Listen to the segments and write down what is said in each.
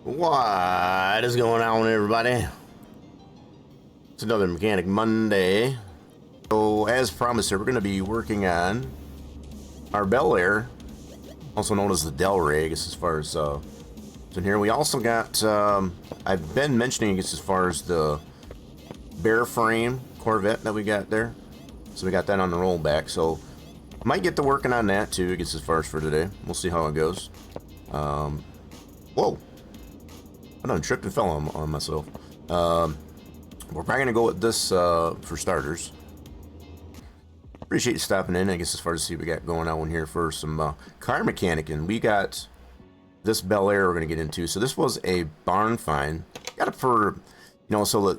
What is going on, everybody? It's another Mechanic Monday. So, as promised, we're going to be working on our Bel Air, also known as the Del Rey, I guess, as far as in here. We also got, I've been mentioning, I guess, as far as the bare frame Corvette that we got there. So we got that on the rollback. So, might get to working on that too, I guess, as far as for today. We'll see how it goes. Whoa. I done tripped and fell on myself. We're probably going to go with this for starters. Appreciate you stopping in, I guess, as far as see what we got going on here for some car mechanic. And we got this Bel Air we're going to get into. So this was a barn find. Got it for, you know, so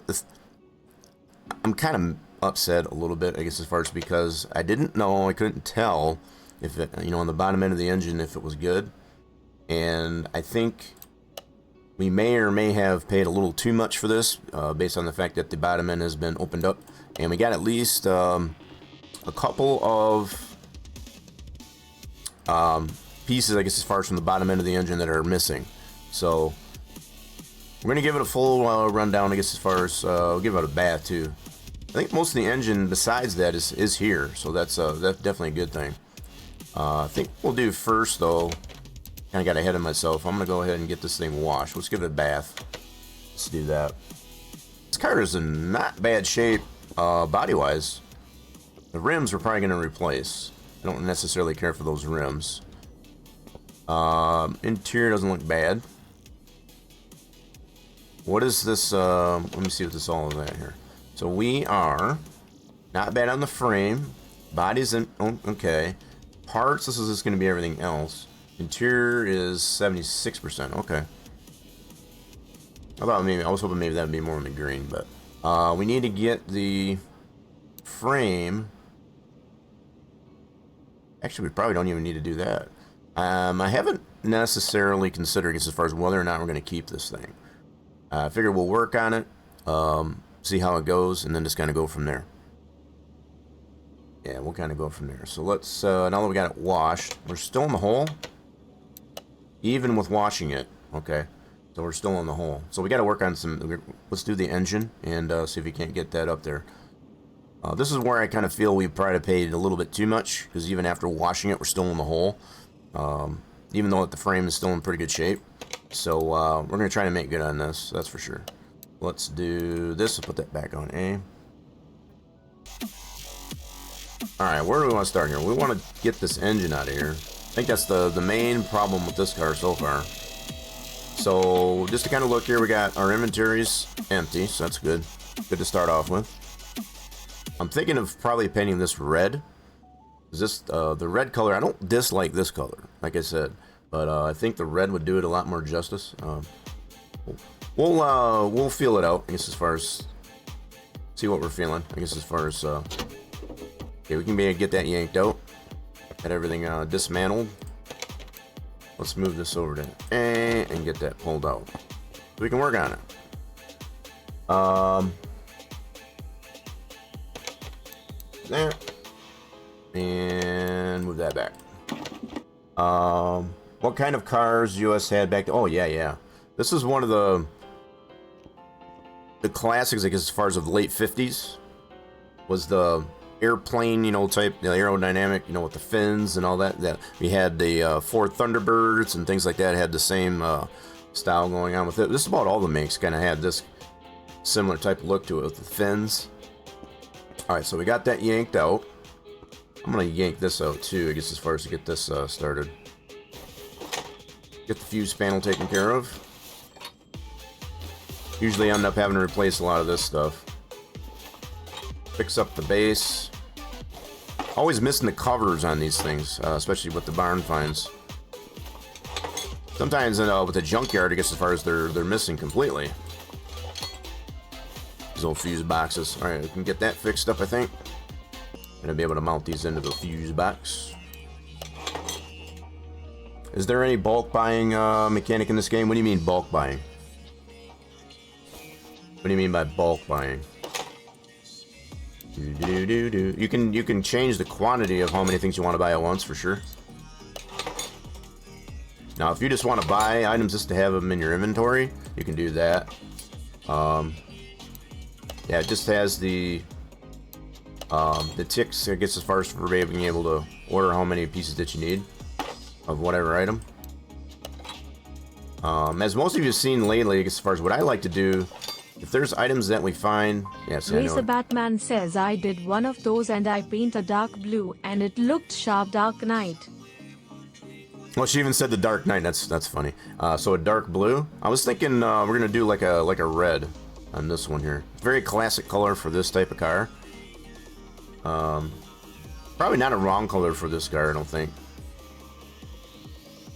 I'm kind of upset a little bit, I guess, as far as because I didn't know, I couldn't tell if it, you know, on the bottom end of the engine, if it was good. And I think we may or may have paid a little too much for this, based on the fact that the bottom end has been opened up. And we got at least a couple of pieces, I guess, as far as from the bottom end of the engine that are missing. So we're going to give it a full rundown, I guess, as far as we'll give it a bath too. I think most of the engine besides that is here, so that's definitely a good thing. I think we'll do first, though, kind of got ahead of myself. I'm going to go ahead and get this thing washed. Let's give it a bath. Let's do that. This car is in not bad shape body-wise. The rims we're probably going to replace. I don't necessarily care for those rims. Interior doesn't look bad. What is this? Let me see what this all is at here. So we are not bad on the frame. Body's in, oh, okay. Parts, this is just going to be everything else. Interior is 76%. Okay. I thought maybe, I was hoping maybe that would be more in the green, but we need to get the frame. Actually, we probably don't even need to do that. I haven't necessarily considered as far as whether or not we're going to keep this thing. I figure we'll work on it, see how it goes, and then just kind of go from there. Yeah, we'll kind of go from there. So let's, now that we got it washed, we're still in the hole, even with washing it. Okay, so we're still in the hole. So we got to work on some, let's do the engine and see if we can't get that up there. This is where I kind of feel we probably paid a little bit too much, because even after washing it, we're still in the hole, even though the frame is still in pretty good shape. So we're going to try to make good on this, that's for sure. Let's do this. We'll put that back on A. Alright, where do we want to start here? We want to get this engine out of here. I think that's the main problem with this car so far. So, just to kind of look here, we got our inventories empty, so that's good. Good to start off with. I'm thinking of probably painting this red. Is this, the red color, I don't dislike this color, like I said. But I think the red would do it a lot more justice. We'll feel it out, I guess, as far as see what we're feeling. I guess as far as okay, we can get that yanked out, get everything dismantled. Let's move this over to A and get that pulled out, so we can work on it. There, and move that back. What kind of cars US had back then? Oh yeah. This is one of the classics, I guess, as far as of the late 50s. Was the airplane, you know, type, the aerodynamic, you know, with the fins and all that. That we had the Ford Thunderbirds and things like that. Had the same style going on with it. Just about all the makes kind of had this similar type of look to it with the fins. All right, so we got that yanked out. I'm gonna yank this out too, I guess, as far as to get this started. Get the fuse panel taken care of. Usually end up having to replace a lot of this stuff. Fix up the base. Always missing the covers on these things, especially with the barn finds. Sometimes with the junkyard, I guess, as far as they're missing completely. These old fuse boxes. Alright, we can get that fixed up, I think. Gonna be able to mount these into the fuse box. Is there any bulk buying mechanic in this game? What do you mean bulk buying? What do you mean by bulk buying? You can change the quantity of how many things you want to buy at once, for sure. Now, if you just want to buy items just to have them in your inventory, you can do that. Yeah, it just has the ticks. It gets as far as for being able to order how many pieces that you need of whatever item. As most of you have seen lately, as far as what I like to do, if there's items that we find, yes, I know. Racer Batman says I did one of those and I paint a dark blue and it looked sharp. Dark Knight. Well, she even said the Dark Knight. That's funny. So a dark blue. I was thinking we're gonna do like a red on this one here. Very classic color for this type of car. Probably not a wrong color for this car, I don't think.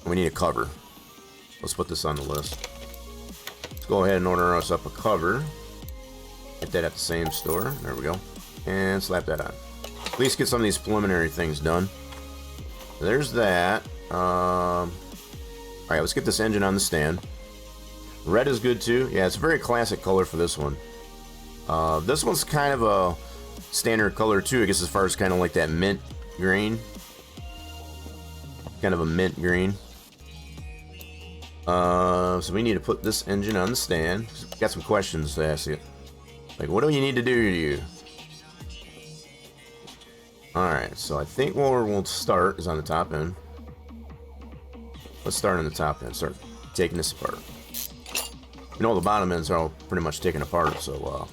We need a cover. Let's put this on the list. Let's go ahead and order us up a cover. Get that at the same store. There we go. And slap that on. At least get some of these preliminary things done. There's that. Alright, let's get this engine on the stand. Red is good too. Yeah, it's a very classic color for this one. This one's kind of a standard color too, I guess, as far as kind of like that mint green. Kind of a mint green. So we need to put this engine on the stand. Got some questions to ask you. Like, what do you need to do to you? Alright, so I think where we'll start is on the top end. Let's start on the top end. Start taking this apart. You know, the bottom ends are all pretty much taken apart, so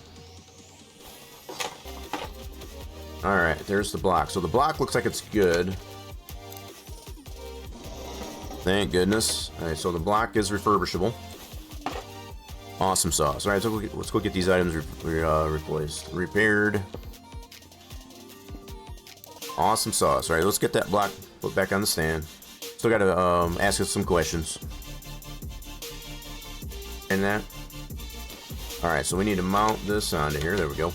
alright, there's the block. So the block looks like it's good. Thank goodness. Alright, so the block is refurbishable. Awesome sauce. Alright, so let's go get these items replaced. Repaired. Awesome sauce. Alright, let's get that block put back on the stand. Still gotta ask us some questions. And that. Alright, so we need to mount this onto here. There we go.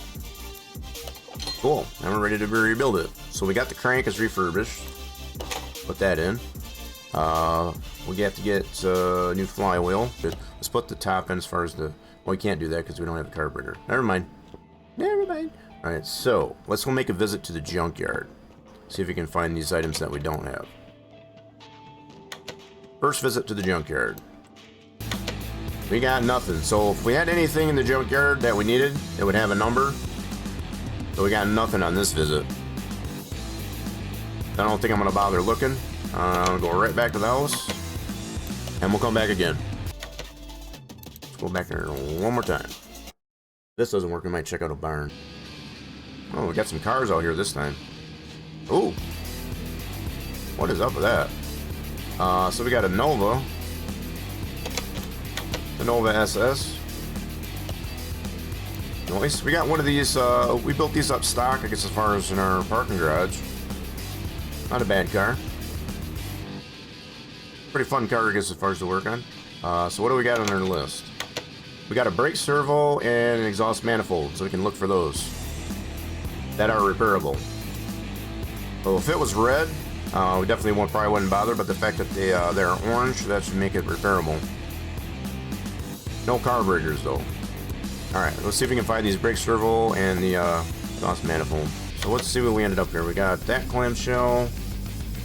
Cool. Now we're ready to rebuild it. So we got the crank is refurbished. Put that in. We have to get a new flywheel. Let's put the top end as far as the... Well, we can't do that because we don't have the carburetor. Never mind. Never mind. Alright, so let's go make a visit to the junkyard. See if we can find these items that we don't have. First visit to the junkyard. We got nothing. So if we had anything in the junkyard that we needed, it would have a number. So we got nothing on this visit. I don't think I'm gonna bother looking. I'll go right back to the house, and we'll come back again. Let's go back there one more time. If this doesn't work, we might check out a barn. Oh, we got some cars out here this time. Ooh, what is up with that? So we got a Nova, the Nova SS. Nice. We got one of these. We built these up stock, I guess, as far as in our parking garage. Not a bad car. Pretty fun car, I guess, as far as to work on. So what do we got on our list? We got a brake servo and an exhaust manifold, so we can look for those that are repairable. So if it was red, we definitely probably wouldn't bother, but the fact that they're orange, that should make it repairable. No carburetors though. Alright, let's see if we can find these brake servo and the exhaust manifold. So let's see what we ended up here. We got that clamshell,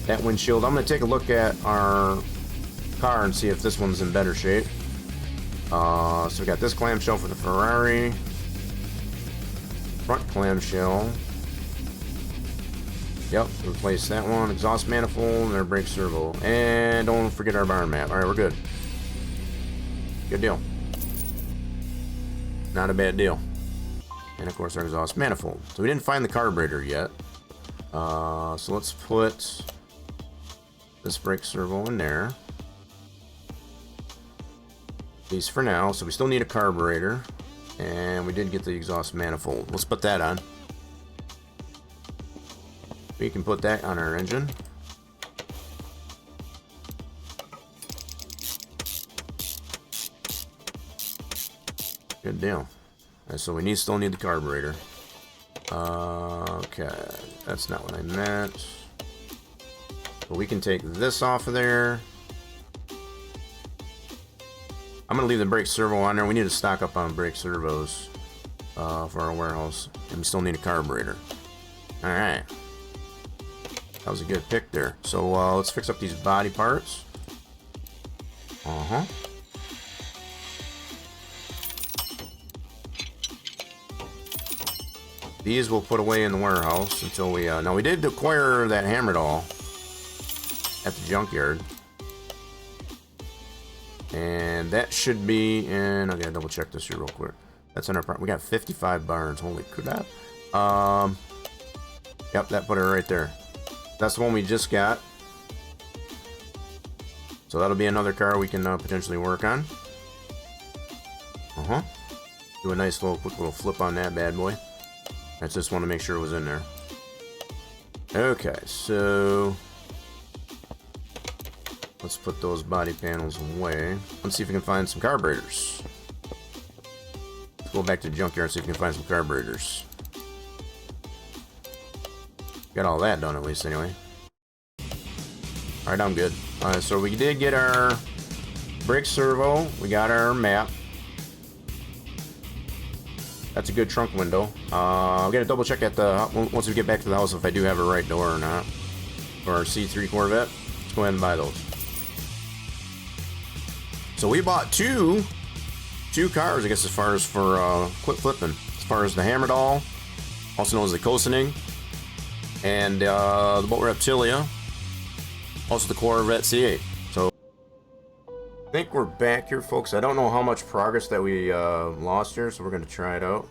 that windshield. I'm going to take a look at our car and see if this one's in better shape. So we got this clamshell for the Ferrari. Front clamshell. Yep, replace that one. Exhaust manifold and our brake servo. And don't forget our barn map. Alright, we're good. Good deal. Not a bad deal. And of course our exhaust manifold. So we didn't find the carburetor yet. So let's put this brake servo in there. At least for now. So we still need a carburetor. And we did get the exhaust manifold. Let's put that on. We can put that on our engine. Good deal. So we still need the carburetor. Okay, that's not what I meant. But we can take this off of there. I'm gonna leave the brake servo on there. We need to stock up on brake servos for our warehouse, and we still need a carburetor. All right, that was a good pick there. So let's fix up these body parts. Uh-huh. These we'll put away in the warehouse until we, now we did acquire that hammer doll at the junkyard. And that should be in, I gotta double check this here real quick. That's in our, we got 55 barns, holy crap. Yep, that put it right there. That's the one we just got. So that'll be another car we can potentially work on. Uh-huh. Do a nice little, quick little flip on that bad boy. I just want to make sure it was in there. Okay, so let's put those body panels away. Let's see if we can find some carburetors. Let's go back to the junkyard and see if we can find some carburetors. Got all that done at least anyway. Alright, I'm good. So we did get our brake servo. We got our map. That's a good trunk window. I'll get a double check at the once we get back to the house if I do have a right door or not. For our C3 Corvette. Let's go ahead and buy those. So we bought two cars, I guess, as far as for quit flipping. As far as the Hammer Doll, also known as the Kosening, and the Boat Reptilia, also the Corvette C8. So I think we're back here, folks. I don't know how much progress that we lost here, so we're going to try it out.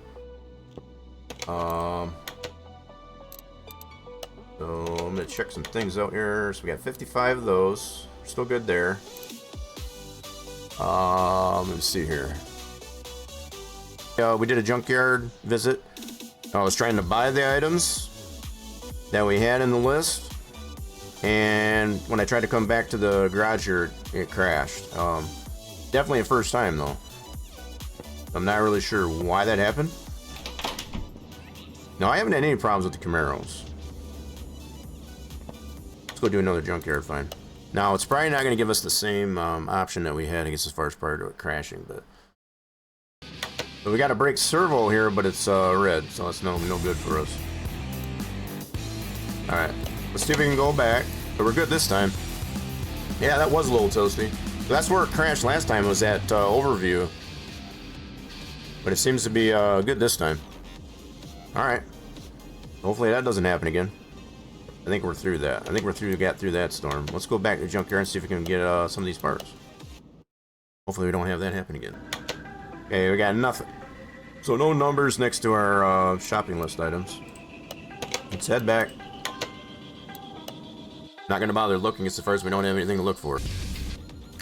So I'm going to check some things out here. So we got 55 of those. We're still good there. Let's see here. We did a junkyard visit. I was trying to buy the items that we had in the list, and when I tried to come back to the garage here, it crashed. Definitely a first time though. I'm not really sure why that happened. No, I haven't had any problems with the Camaros. Let's go do another junkyard find. Now, it's probably not going to give us the same option that we had, I guess, as far as prior to it crashing, but we got a brake servo here, but it's red, so that's no good for us. Alright, let's see if we can go back, but we're good this time. Yeah, that was a little toasty. So that's where it crashed last time, was at Overview, but it seems to be good this time. Alright, hopefully that doesn't happen again. I think we're through that. I think we got through that storm. Let's go back to the junkyard and see if we can get some of these parts. Hopefully we don't have that happen again. Okay, we got nothing. So no numbers next to our shopping list items. Let's head back. Not gonna bother looking as far as we don't have anything to look for.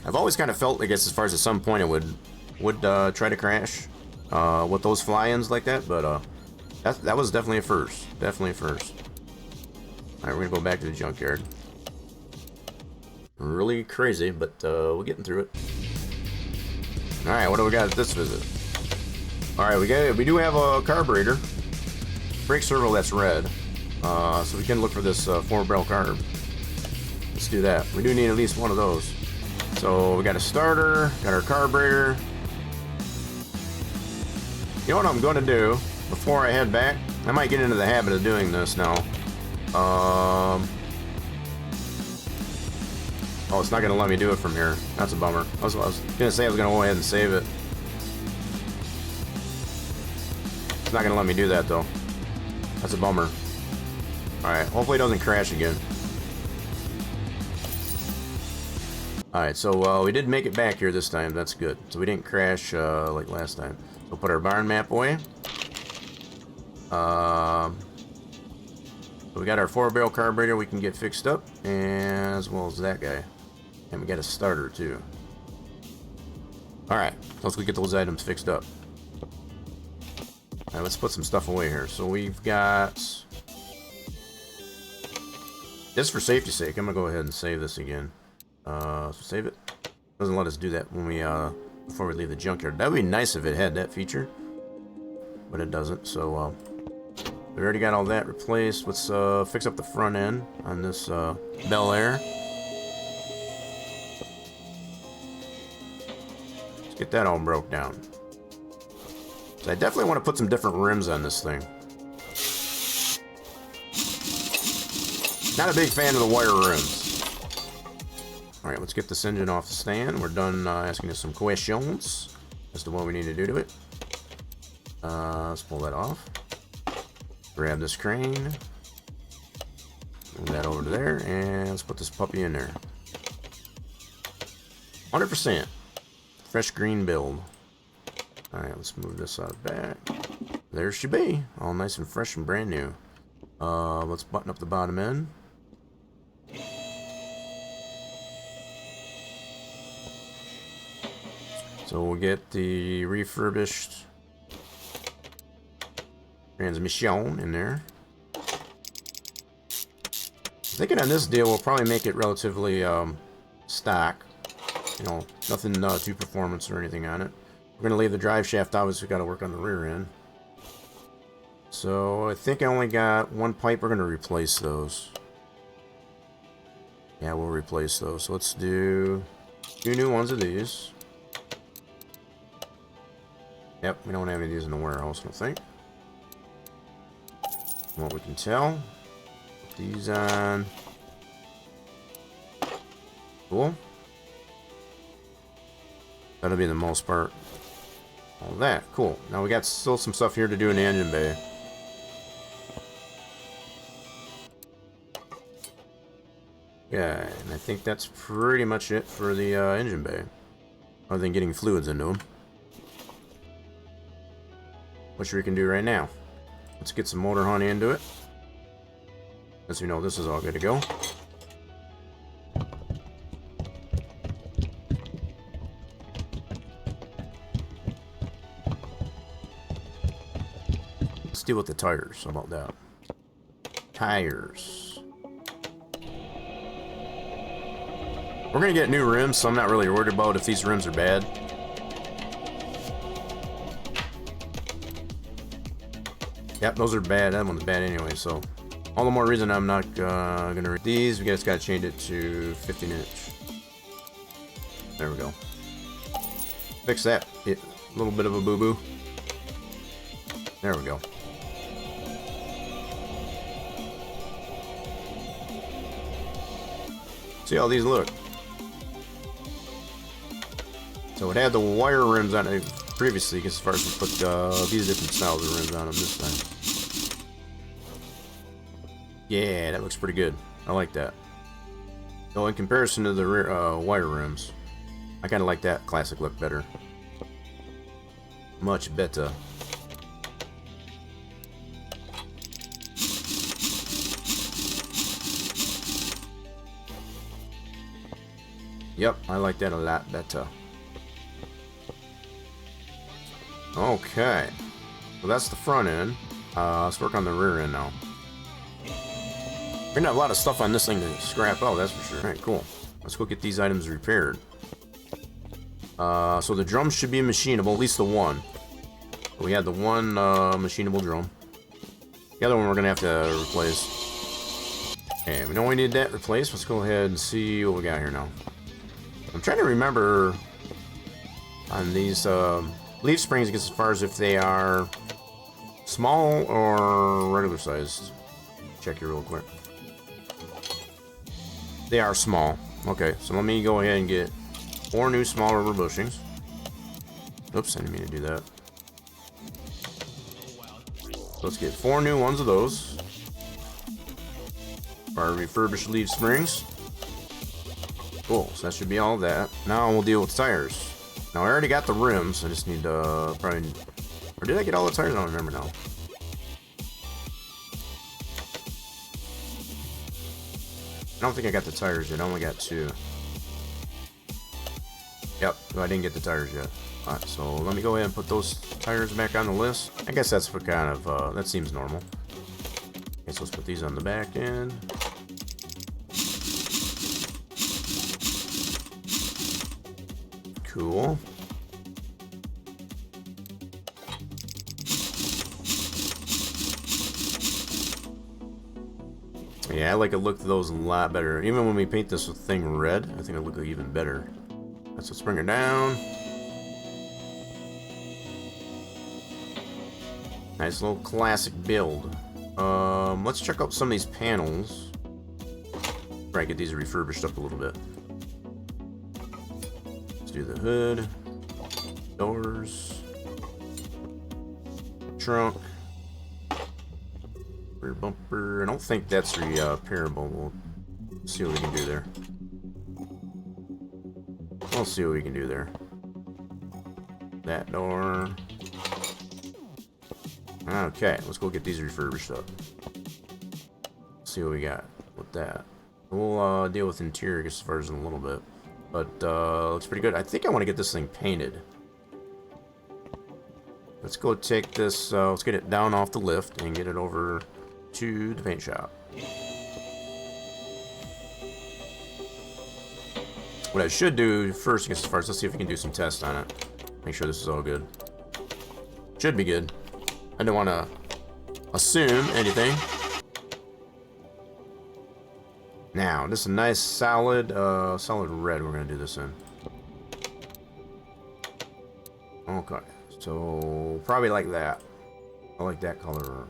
I've always kind of felt, I guess, as far as at some point it would try to crash with those fly-ins like that, but that was definitely a first. Definitely a first. Alright, we're gonna go back to the junkyard. Really crazy, but we're getting through it. Alright, what do we got at this visit? Alright, we do have a carburetor. Brake servo that's red. So we can look for this 4-barrel carb. Let's do that. We do need at least one of those. So we got a starter, got our carburetor. You know what I'm gonna do before I head back? I might get into the habit of doing this now. Oh, it's not gonna let me do it from here. That's a bummer. I was gonna say I was gonna go ahead and save it. It's not gonna let me do that though. That's a bummer. Alright, hopefully it doesn't crash again. Alright, so we did make it back here this time. That's good. So we didn't crash like last time. So we'll put our barn map away. So we got our 4-barrel carburetor we can get fixed up, and as well as that guy. And we got a starter too. Alright, let's go get those items fixed up. Alright, let's put some stuff away here. So we've got, just for safety's sake, I'm gonna go ahead and save this again. So save it. Doesn't let us do that when we before we leave the junkyard. That would be nice if it had that feature, but it doesn't. So we already got all that replaced. Let's fix up the front end on this Bel Air. Let's get that all broke down. So I definitely want to put some different rims on this thing. Not a big fan of the wire rims. Alright, let's get this engine off the stand. We're done asking us some questions as to what we need to do to it. Let's pull that off. Grab this crane. Move that over to there, and let's put this puppy in there. 100%. Fresh green build. Alright, let's move this out of the back. There she be. All nice and fresh and brand new. Let's button up the bottom end. So we'll get the refurbished transmission in there. Thinking on this deal, we'll probably make it relatively stock. You know, nothing too performance or anything on it. We're gonna leave the drive shaft out, so we gotta work on the rear end. So I think I only got one pipe. We're gonna replace those. Yeah, we'll replace those. So let's do 2 new ones of these. Yep, we don't have any of these in the warehouse, I don't think. From what we can tell. Put these on. Cool. That'll be the most part. All that. Cool. Now we got still some stuff here to do in the engine bay. Yeah, and I think that's pretty much it for the engine bay. Other than getting fluids into them. Which we can do right now. Let's get some motor honey into it. As you know, this is all good to go. Let's deal with the tires. How about that? Tires. We're gonna get new rims, so I'm not really worried about if these rims are bad. Yep, those are bad. That one's bad anyway, so all the more reason I'm not gonna read these. We just gotta change it to 15-inch. There we go. Fix that. A little bit of a boo-boo. There we go. See how these look. So it had the wire rims on it previously, as far as we put these different styles of rims on them this time. Yeah, that looks pretty good. I like that. So in comparison to the rear wire rims, I kind of like that classic look better. Much better. Yep, I like that a lot better. Okay, so that's the front end. Let's work on the rear end now. We're gonna have a lot of stuff on this thing to scrap out, that's for sure. Alright, cool. Let's go get these items repaired. So the drums should be machinable, at least the one. We had the one machinable drum. The other one we're gonna have to replace. Okay, we know we need that replaced. Let's go ahead and see what we got here now. I'm trying to remember on these leaf springs, as far as if they are small or regular sized. Check here real quick. They are small. Okay, so let me go ahead and get 4 new small rubber bushings. Oops, I didn't mean to do that. So let's get 4 new ones of those. Our refurbished leaf springs. Cool, so that should be all that. Now we'll deal with tires. Now I already got the rims, I just need to probably... Or did I get all the tires? I don't remember now. I don't think I got the tires yet, I only got 2. Yep, I didn't get the tires yet. Alright, so let me go ahead and put those tires back on the list. I guess that's what kind of, that seems normal. Okay, so let's put these on the back end. Cool. Yeah, I like the look of those a lot better. Even when we paint this thing red, I think it'll look even better. Let's bring her down. Nice little classic build. Let's check out some of these panels. Try to get these refurbished up a little bit. do the hood, doors, trunk, rear bumper. I don't think that's repairable. We'll see what we can do there. We'll see what we can do there. That door. Okay, let's go get these refurbished up. See what we got with that. We'll deal with interior as far as in a little bit. But looks pretty good. I think I want to get this thing painted. Let's go take this, let's get it down off the lift and get it over to the paint shop. What I should do first, as far as, let's see if we can do some tests on it. Make sure this is all good. Should be good. I don't want to assume anything. Now, this is a nice solid, solid red we're going to do this in. Okay, so probably like that. I like that color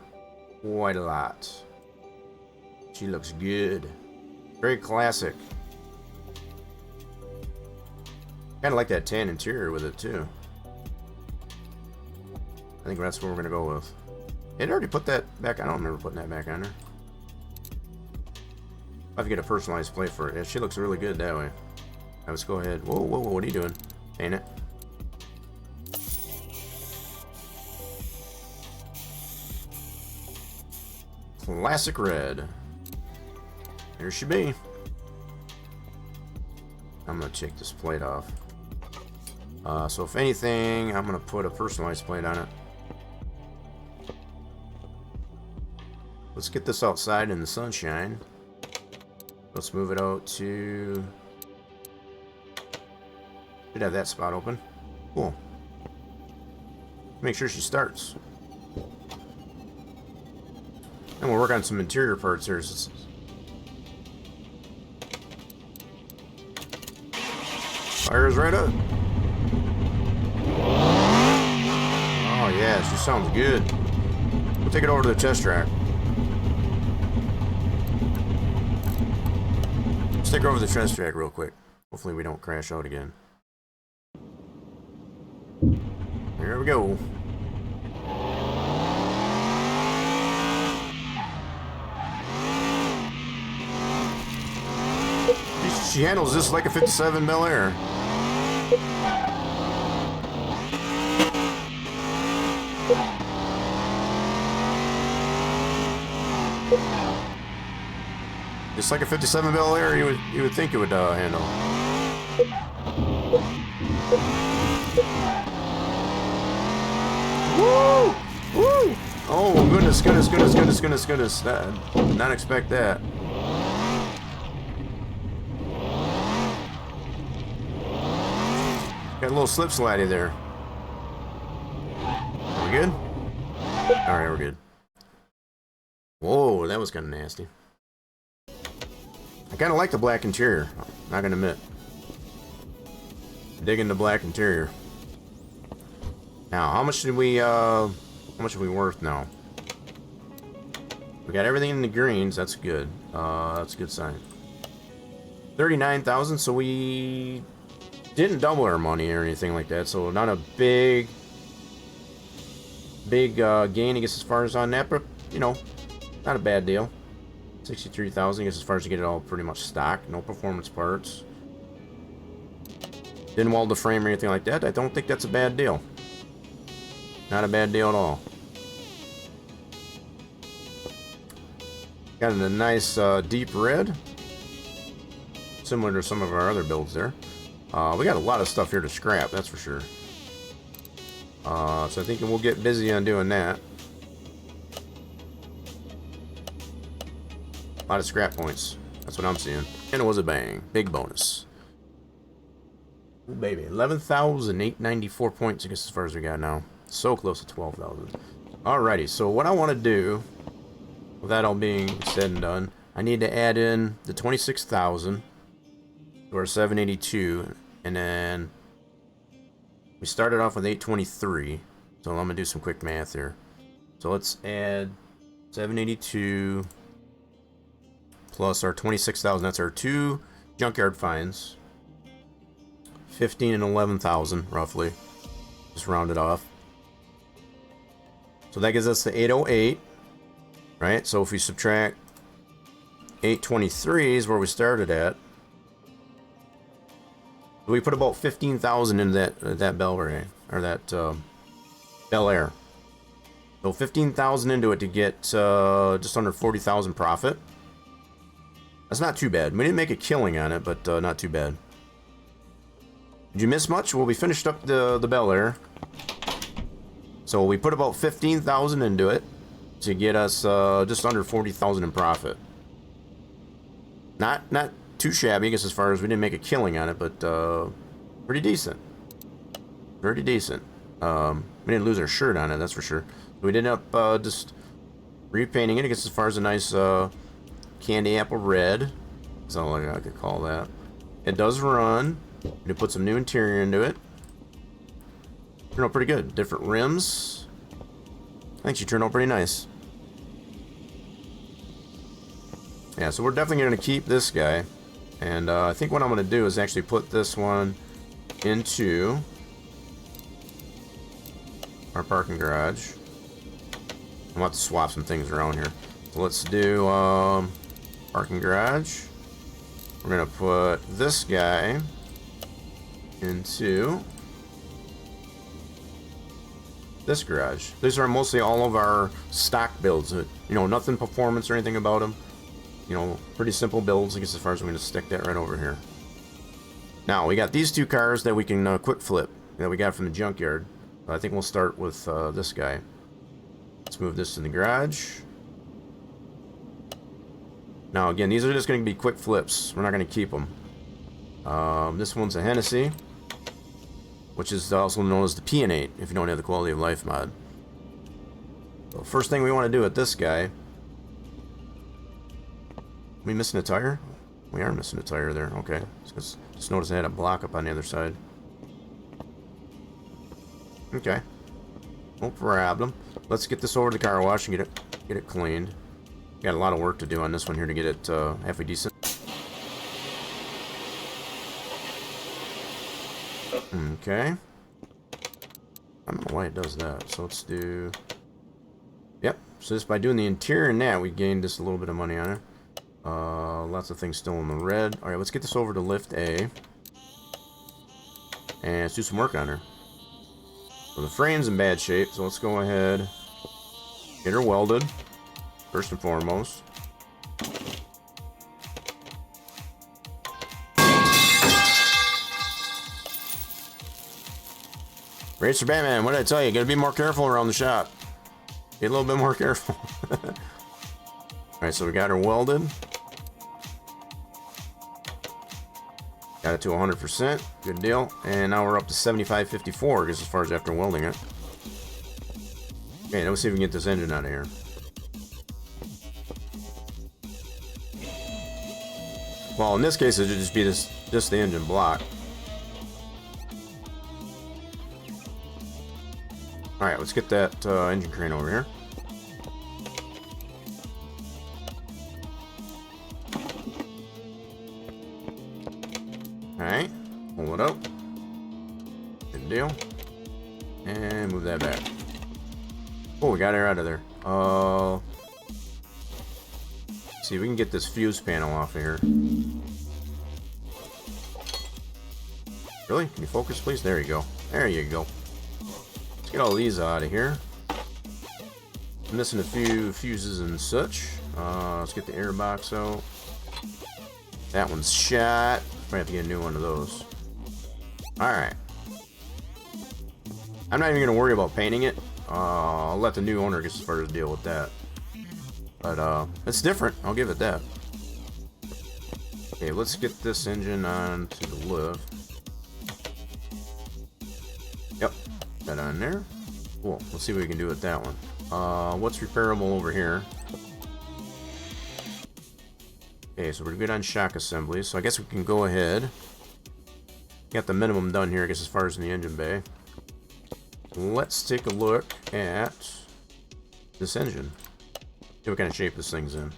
quite a lot. She looks good. Very classic. Kind of like that tan interior with it too. I think that's what we're going to go with. It already put that back. I don't remember putting that back on there. I have to get a personalized plate for it. Yeah, she looks really good that way. Right, let's go ahead. Whoa, whoa, whoa, what are you doing? Paint it. Classic red. Here she be. I'm going to take this plate off. So if anything, I'm going to put a personalized plate on it. Let's get this outside in the sunshine. Let's move it out to... Should have that spot open. Cool. Make sure she starts. And we'll work on some interior parts here. Fires right up. Oh yeah, she sounds good. We'll take it over to the test track. Let's take her over the test track real quick. Hopefully we don't crash out again. Here we go. She handles this like a 57 Bel Air. Just like a 57 Bel Air, you would think it would handle. Woo! Woo! Oh goodness, goodness, goodness, goodness, goodness, goodness! Did not expect that. Got a little slip slidey there. Are we good? All right, we're good. Whoa, that was kind of nasty. I kind of like the black interior. Not gonna admit. Digging the black interior. Now, how much are we worth now? We got everything in the greens. That's good. That's a good sign. 39,000. So we didn't double our money or anything like that. So not a big gain, I guess, as far as on that. But you know, not a bad deal. 63,000, I guess, as far as you get it all pretty much stock. No performance parts. Didn't weld the frame or anything like that. I don't think that's a bad deal. Not a bad deal at all. Got a nice deep red. Similar to some of our other builds there. We got a lot of stuff here to scrap, that's for sure. So I think we'll get busy on doing that. A lot of scrap points. That's what I'm seeing. And it was a bang. Big bonus. Ooh, baby. 11,894 points, I guess, as far as we got now. So close to 12,000. Alrighty, so what I want to do, with that all being said and done, I need to add in the 26,000 to our 782, and then we started off with 823. So I'm going to do some quick math here. So let's add 782 plus our 26,000. That's our 2 junkyard finds. 15 and 11,000 roughly. Just round it off. So that gives us the 808, right? So if we subtract 823 is where we started at. We put about 15,000 into that Bel Ray, or that Bel Air. So 15,000 into it to get just under 40,000 profit. That's not too bad. We didn't make a killing on it, but not too bad. Did you miss much? Well, we finished up the Bel Air. So we put about 15,000 into it to get us just under 40,000 in profit. Not too shabby, I guess, as far as we didn't make a killing on it, but pretty decent. Pretty decent. We didn't lose our shirt on it, that's for sure. We ended up just repainting it. I guess as far as a nice candy apple red. That's all I could call that. It does run. We put some new interior into it. Turned out pretty good. Different rims. I think she turned out pretty nice. Yeah, so we're definitely going to keep this guy. And I think what I'm going to do is actually put this one into our parking garage. I'm about to swap some things around here. So let's do parking garage. We're going to put this guy into this garage. These are mostly all of our stock builds. You know, nothing performance or anything about them. You know, pretty simple builds, I guess, as far as I'm going to stick that right over here. Now, we got these two cars that we can quick flip that we got from the junkyard. I think we'll start with this guy. Let's move this in the garage. Now, again, these are just going to be quick flips. We're not going to keep them. This one's a Hennessy, which is also known as the PN8, if you don't have the quality of life mod. So first thing we want to do with this guy... we missing a tire? We are missing a tire there. Okay. Just notice I had a block up on the other side. Okay. No problem. Let's get this over to the car wash and get it cleaned. Got a lot of work to do on this one here to get it halfway decent. Okay. I don't know why it does that. So let's do... yep. So just by doing the interior and that, we gained just a little bit of money on it. Lots of things still in the red. Alright, let's get this over to lift A. And let's do some work on her. So the frame's in bad shape, so let's go ahead, get her welded, first and foremost. Racer Batman, what did I tell you? Gotta be more careful around the shop. Be a little bit more careful. Alright, so we got her welded. Got it to 100%. Good deal. And now we're up to 7554, just as far as after welding it. Okay, now let's see if we can get this engine out of here. Well, in this case, it would just be just the engine block. Alright, let's get that engine crane over here. Alright, pull it up. Good deal. And move that back. Oh, we got her out of there. See if we can get this fuse panel off of here. Really? Can you focus, please? There you go. There you go. Let's get all these out of here. I'm missing a few fuses and such. Let's get the air box out. That one's shot. Might have to get a new one of those. Alright. I'm not even going to worry about painting it. I'll let the new owner get as far as deal with that. But, it's different. I'll give it that. Okay, let's get this engine on to the lift. Yep. That on there. Cool. Let's see what we can do with that one. What's repairable over here? Okay, so we're good on shock assembly, so I guess we can go ahead. Got the minimum done here, I guess, as far as in the engine bay. Let's take a look at this engine. See what kind of shape this thing's in.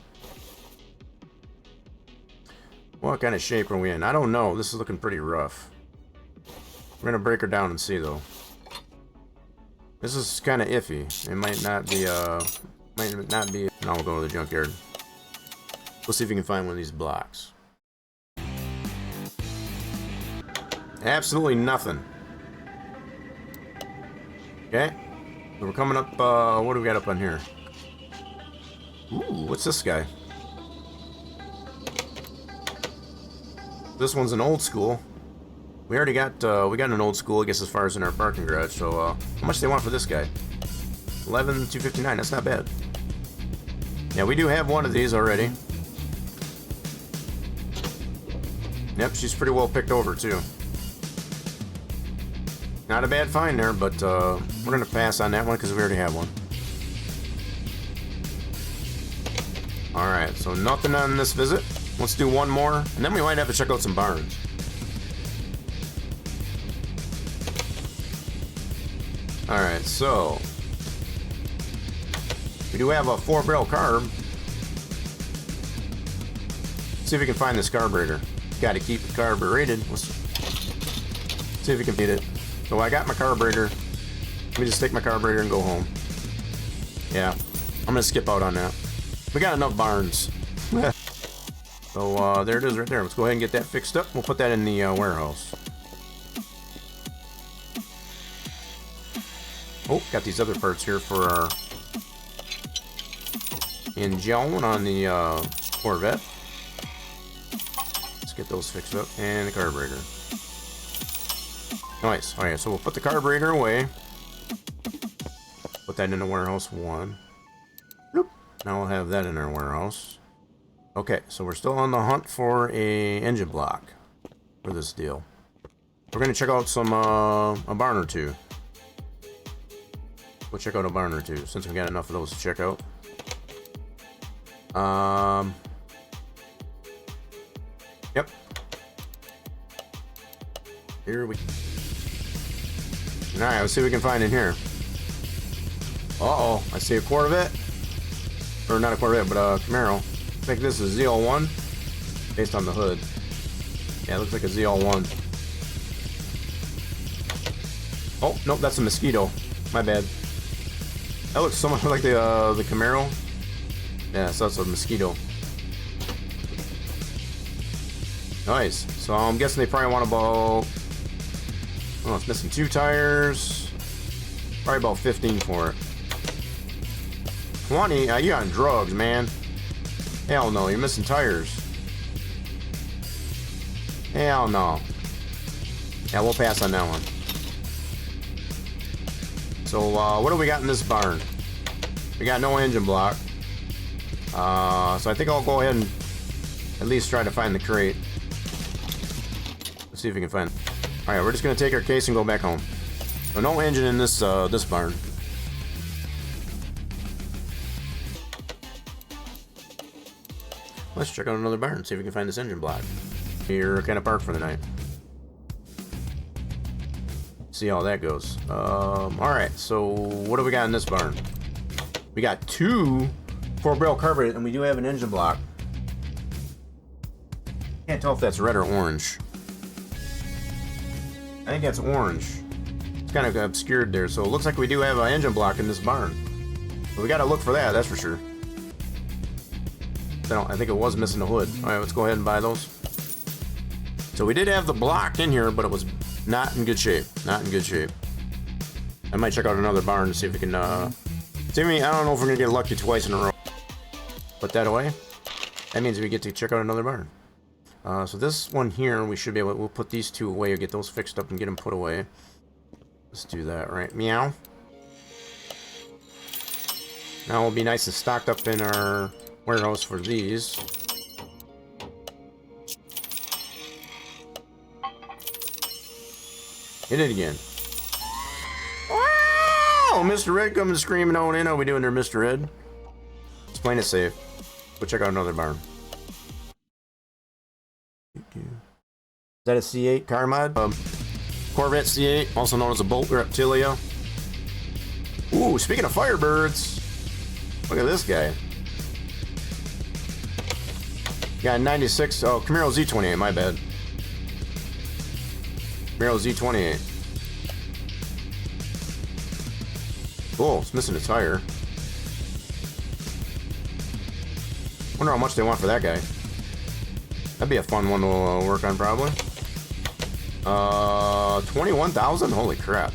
What kind of shape are we in? I don't know. This is looking pretty rough. We're gonna break her down and see though. This is kind of iffy. It might not be. Now we'll go to the junkyard. We'll see if we can find one of these blocks. Absolutely nothing. Okay. So we're coming up. What do we got up on here? Ooh, what's this guy? This one's an old school. We already got an old school, I guess, as far as in our parking garage. So how much do they want for this guy? 11,259. That's not bad. Yeah, we do have one of these already. Yep, she's pretty well picked over too. Not a bad find there, but we're gonna pass on that one because we already have one. All right, so nothing on this visit. Let's do one more, and then we might have to check out some barns. Alright, so we do have a 4-barrel carb. See if we can find this carburetor. Gotta keep the carbureted. Let's see if we can beat it. So I got my carburetor. Let me just take my carburetor and go home. Yeah, I'm gonna skip out on that. We got enough barns. So there it is right there. Let's go ahead and get that fixed up. We'll put that in the warehouse. Oh, got these other parts here for our engine on the Corvette. Let's get those fixed up. And the carburetor. Nice. Alright, so we'll put the carburetor away. Put that in the warehouse 1. Bloop. Now we'll have that in our warehouse. Okay, so we're still on the hunt for a engine block for this deal. We're going to check out some a barn or two. We'll check out a barn or two, since we got enough of those to check out. Yep. Here we go. Alright, let's see what we can find in here. Uh-oh, I see a Corvette. Or not a Corvette, but a Camaro. I think this is ZL1, based on the hood. Yeah, it looks like a ZL1. Oh, nope, that's a Mosquito. My bad. That looks so much like the Camaro. Yeah, so that's a Mosquito. Nice. So I'm guessing they probably want about... Oh, it's missing 2 tires. Probably about 15 for it. 20? You on drugs, man. Hell no, you're missing tires. Hell no. Yeah, we'll pass on that one. So, what do we got in this barn? We got no engine block. So I think I'll go ahead and at least try to find the crate. Let's see if we can find it. Alright, we're just going to take our case and go back home. So no engine in this this barn. Let's check out another barn, see if we can find this engine block. We're kind of parked for the night. See how that goes. Alright, so what do we got in this barn? We got 2 4-barrel carburetors, and we do have an engine block. Can't tell if that's red or orange. I think that's orange. It's kind of obscured there, so it looks like we do have an engine block in this barn. But we gotta look for that, that's for sure. I think it was missing the hood. Alright, let's go ahead and buy those. So we did have the block in here, but it was not in good shape. Not in good shape. I might check out another barn to see if we can, see me, I don't know if we're gonna get lucky twice in a row. Put that away. That means we get to check out another barn. So this one here, we should be able to, we'll put these 2 away, get those fixed up and get them put away. Let's do that, right? Meow. Now we'll be nice and stocked up in our warehouse for these. Hit it again. Wow! Mr. Red coming screaming on in. How we doing there, Mr. Red? Let's play it safe. We'll check out another barn. Is that a C8 car mod? Corvette C8, also known as a Bolt Reptilia. Ooh, speaking of Firebirds, look at this guy. Got 96. Oh, Camaro Z28. My bad. Camaro Z28. Cool, it's missing a tire. Wonder how much they want for that guy. That'd be a fun one to work on, probably. 21,000? Holy crap.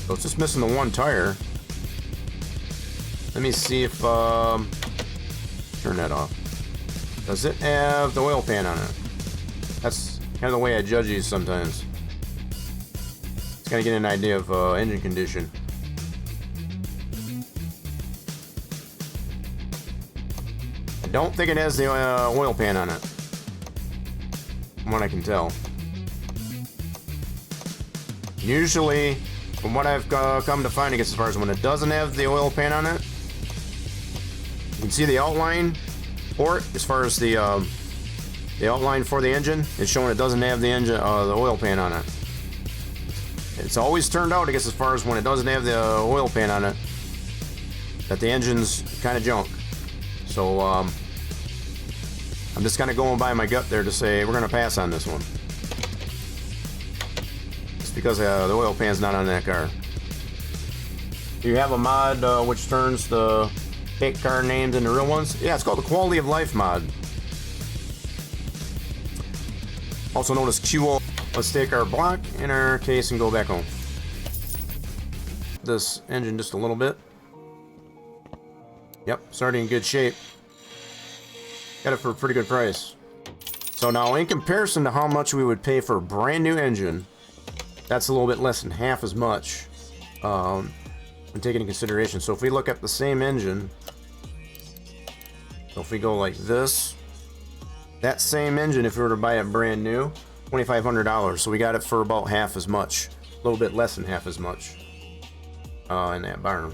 So it's just missing the one tire. Let me see if, turn that off. Does it have the oil pan on it? That's kind of the way I judge these sometimes. Just kind of get an idea of engine condition. I don't think it has the oil pan on it, from what I can tell. Usually, from what I've come to find, I guess as far as when it doesn't have the oil pan on it, you can see the outline for it. As far as the outline for the engine, it's showing it doesn't have the engine, the oil pan on it. It's always turned out, I guess, as far as when it doesn't have the oil pan on it, that the engine's kind of junk. So I'm just kind of going by my gut there to say we're gonna pass on this one. Because the oil pan's not on that car. You have a mod which turns the fake car names into real ones. Yeah, it's called the Quality of Life mod. Also known as QoL. Let's take our block in our case and go back home. This engine just a little bit. Yep, starting in good shape. Got it for a pretty good price. So now, in comparison to how much we would pay for a brand new engine, that's a little bit less than half as much when taking into consideration. So if we look at the same engine, so if we go like this, that same engine, if we were to buy it brand new, $2,500. So we got it for about half as much, a little bit less than half as much in that barn,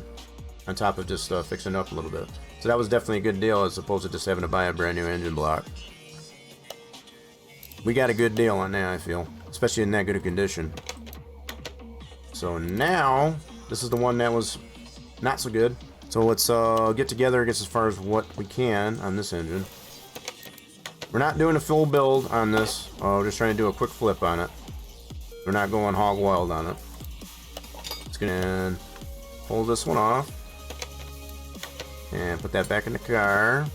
on top of just fixing it up a little bit. So that was definitely a good deal as opposed to just having to buy a brand new engine block. We got a good deal on that, I feel, especially in that good a condition. So now, this is the one that was not so good. So let's get together, I guess, as far as what we can on this engine. We're not doing a full build on this. We're just trying to do a quick flip on it. We're not going hog wild on it. Just gonna pull this one off. And put that back in the car.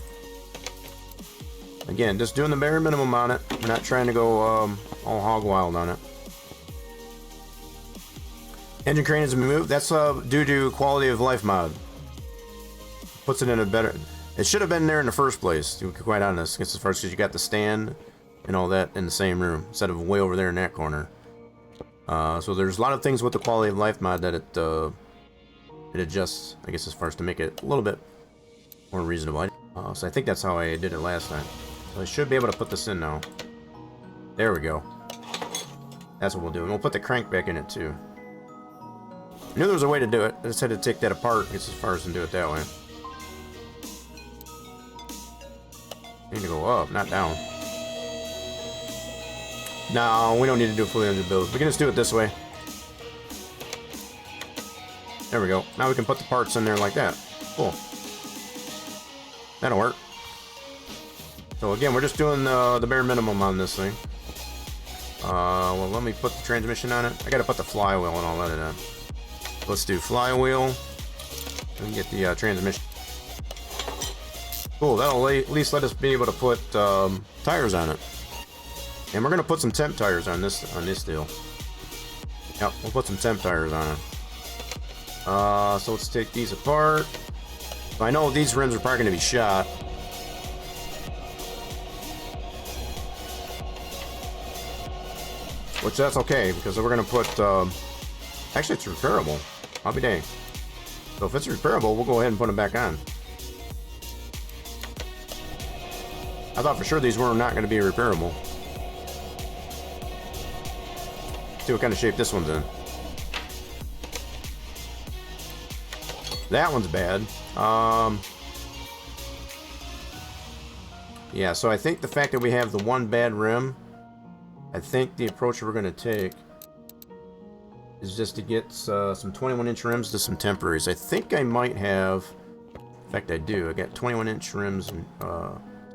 Again, just doing the bare minimum on it. We're not trying to go all hog wild on it. Engine crane has been moved. That's due to Quality of Life mod. Puts it in a better... It should have been there in the first place, to be quite honest. As far as you got the stand and all that in the same room, instead of way over there in that corner. So there's a lot of things with the Quality of Life mod that it adjusts, I guess, as far as to make it a little bit more reasonable. So I think that's how I did it last time. So I should be able to put this in now. There we go. That's what we'll do. And we'll put the crank back in it too. I knew there was a way to do it. I just had to take that apart, I guess, as far as and do it that way. Need to go up, not down. No, we don't need to do a fully engine build. We can just do it this way. There we go. Now we can put the parts in there like that. Cool. That'll work. So again, we're just doing the bare minimum on this thing. Well, let me put the transmission on it. I gotta put the flywheel and all that in it. Let's do flywheel. And get the transmission. Cool, that'll at least let us be able to put tires on it. And we're gonna put some temp tires on this deal. Yep, we'll put some temp tires on it. So let's take these apart. I know these rims are probably gonna be shot. Which that's okay, because we're gonna put actually it's repairable. I'll be dang. So if it's repairable, we'll go ahead and put them back on. I thought for sure these were not going to be repairable. See what kind of shape this one's in. That one's bad. Yeah, so I think the fact that we have the one bad rim, I think the approach we're going to take is just to get some 21-inch rims to some temporaries. I think I might have, in fact I do, I got 21-inch rims and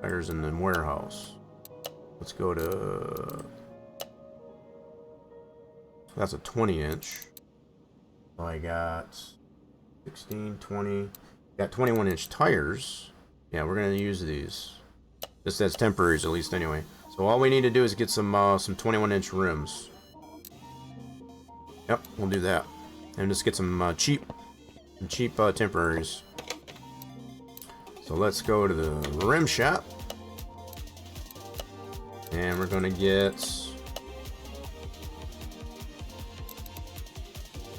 tires in the warehouse. Let's go to That's a 20-inch. So I got 16, 20. Got 21-inch tires. Yeah, we're gonna use these. This as temporaries, at least, anyway. So all we need to do is get some 21-inch rims. Yep, we'll do that, and just get some cheap temporaries. So let's go to the rim shop, and we're gonna get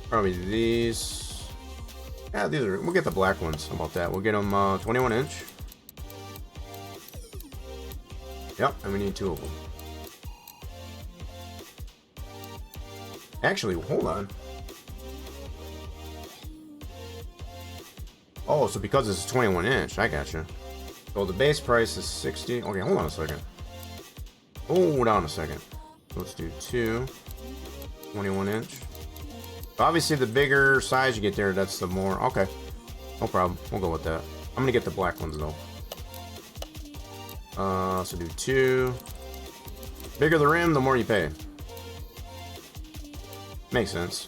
probably these. Yeah, these are. We'll get the black ones. How about that? We'll get them 21-inch. Yep, and we need 2 of them. Actually, hold on. Oh, so because this is 21-inch, I gotcha. So the base price is 60. Okay, hold on a second. Hold on a second. Let's do 2 21-inch. Obviously, the bigger size you get there, that's the more. Okay, no problem. We'll go with that. I'm gonna get the black ones though. So do 2. Bigger the rim, the more you pay. Makes sense.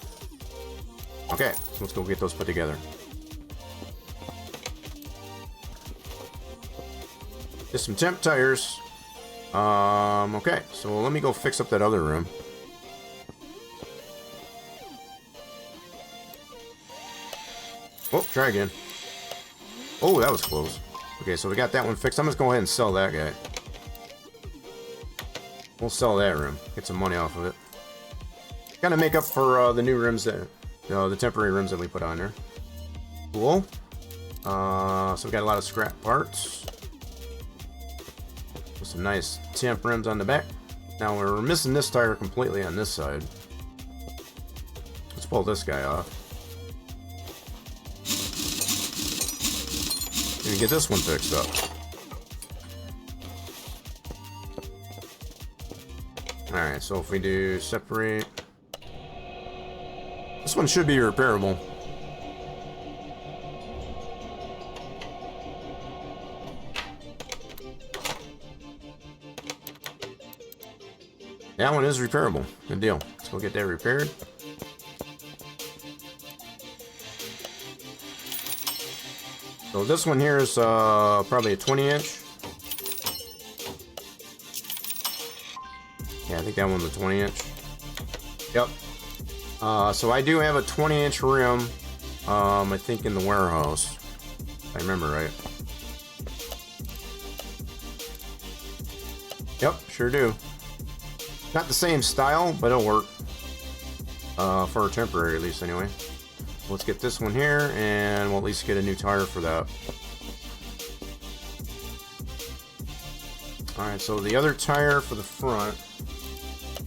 Okay, so let's go get those put together. Just some temp tires. Okay, so let me go fix up that other rim. Oh, try again. Oh, that was close. Okay, so we got that one fixed. I'm just going to go ahead and sell that guy. We'll sell that rim. Get some money off of it. Gotta make up for the new rims that, the temporary rims that we put on there. Cool. So we got a lot of scrap parts. With some nice temp rims on the back. Now we're missing this tire completely on this side. Let's pull this guy off. And get this one fixed up. Alright, so if we do separate. This one should be repairable. That one is repairable. Good deal. Let's go get that repaired. So this one here is probably a 20-inch. Yeah, I think that one's a 20-inch. Yep. So I do have a 20-inch rim, I think in the warehouse. If I remember right. Yep, sure do. Not the same style, but it'll work. For a temporary, at least, anyway. Let's get this one here, and we'll at least get a new tire for that. Alright, so the other tire for the front,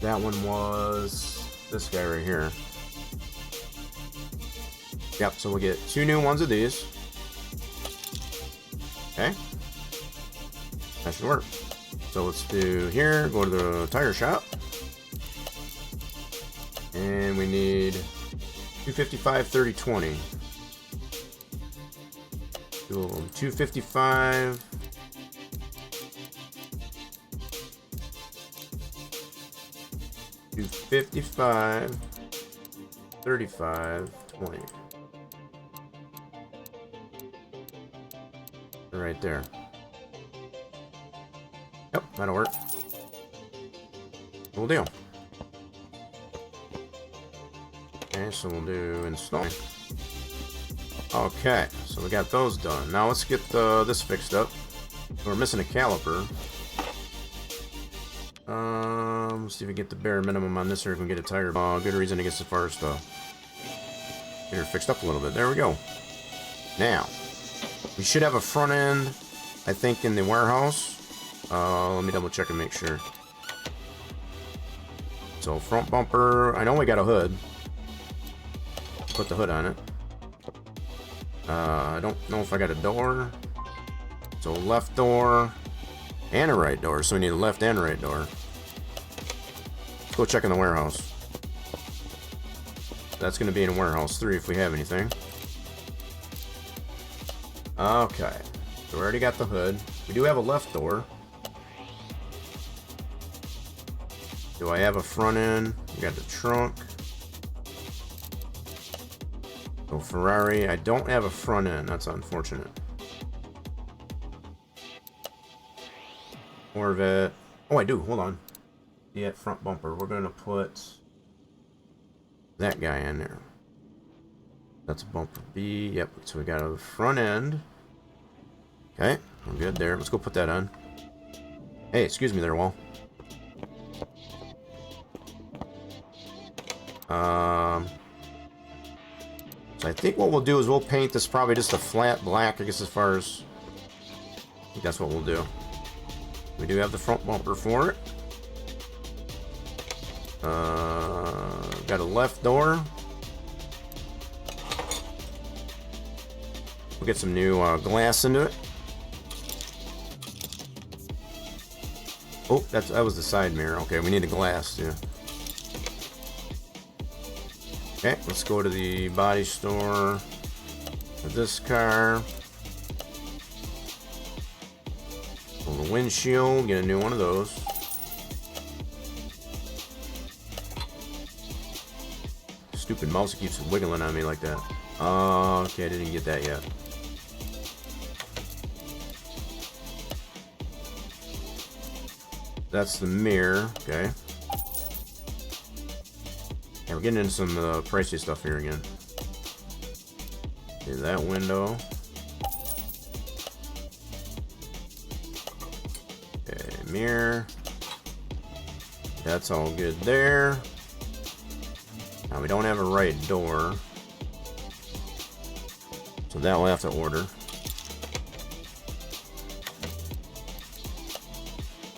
that one was this guy right here. Yep, so we'll get 2 new ones of these. Okay. That should work. So let's do here, go to the tire shop. And we need 255, 30, 20. 2 of them. 255. $255, 35, 20. Right there. Yep, that'll work. Cool deal. Okay, so we'll do installing. Okay, so we got those done. Now let's get this fixed up. We're missing a caliper. Let's see if we get the bare minimum on this, or if we can get a tire. Good reason to get some far stuff. Get her fixed up a little bit. There we go. Now, we should have a front end, I think, in the warehouse. Let me double check and make sure. So front bumper. I know we got a hood. Put the hood on it. I don't know if I got a door. So left door and a right door. So we need a left and right door. Let's go check in the warehouse. That's going to be in warehouse 3 if we have anything. Okay. So we already got the hood. We do have a left door. Do I have a front end? We got the trunk. So Ferrari, I don't have a front end. That's unfortunate. Corvette. Oh, I do. Hold on. Yeah, front bumper. We're going to put that guy in there. That's a bumper B. Yep. So we got a front end. Okay. We're good there. Let's go put that on. Hey, excuse me there, wall. So I think what we'll do is we'll paint this probably just a flat black, I guess, as far as... I think that's what we'll do. We do have the front bumper for it. Got a left door. We'll get some new glass into it. Oh, that was the side mirror. Okay, we need a glass, yeah. Okay, let's go to the body store for this car. Pull the windshield, get a new one of those. Stupid mouse keeps wiggling on me like that. Okay, I didn't get that yet. That's the mirror, okay. Yeah, we're getting into some pricey stuff here again. Okay, that window. Okay, mirror. That's all good there. Now we don't have a right door, so that we'll have to order.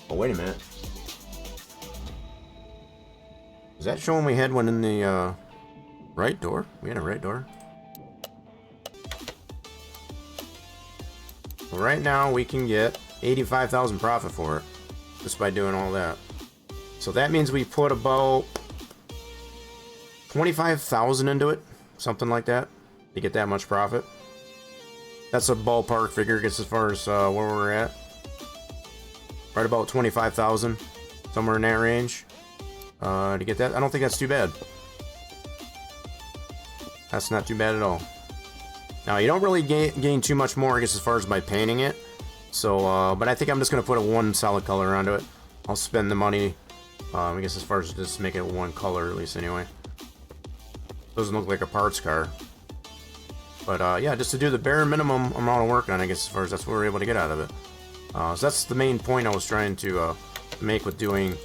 Oh, wait a minute. Is that showing we had one in the right door? We had a right door. Well, right now we can get 85,000 profit for it just by doing all that. So that means we put about 25,000 into it, something like that, to get that much profit. That's a ballpark figure, I guess, as far as where we're at. Right about 25,000, somewhere in that range. To get that, I don't think that's too bad. That's not too bad at all. Now, you don't really gain too much more, I guess, as far as by painting it. So, but I think I'm just going to put one solid color onto it. I'll spend the money, I guess, as far as just make it one color, at least, anyway. Doesn't look like a parts car. But, yeah, just to do the bare minimum amount of work on it, I guess, as far as that's what we're able to get out of it. So that's the main point I was trying to make with doing...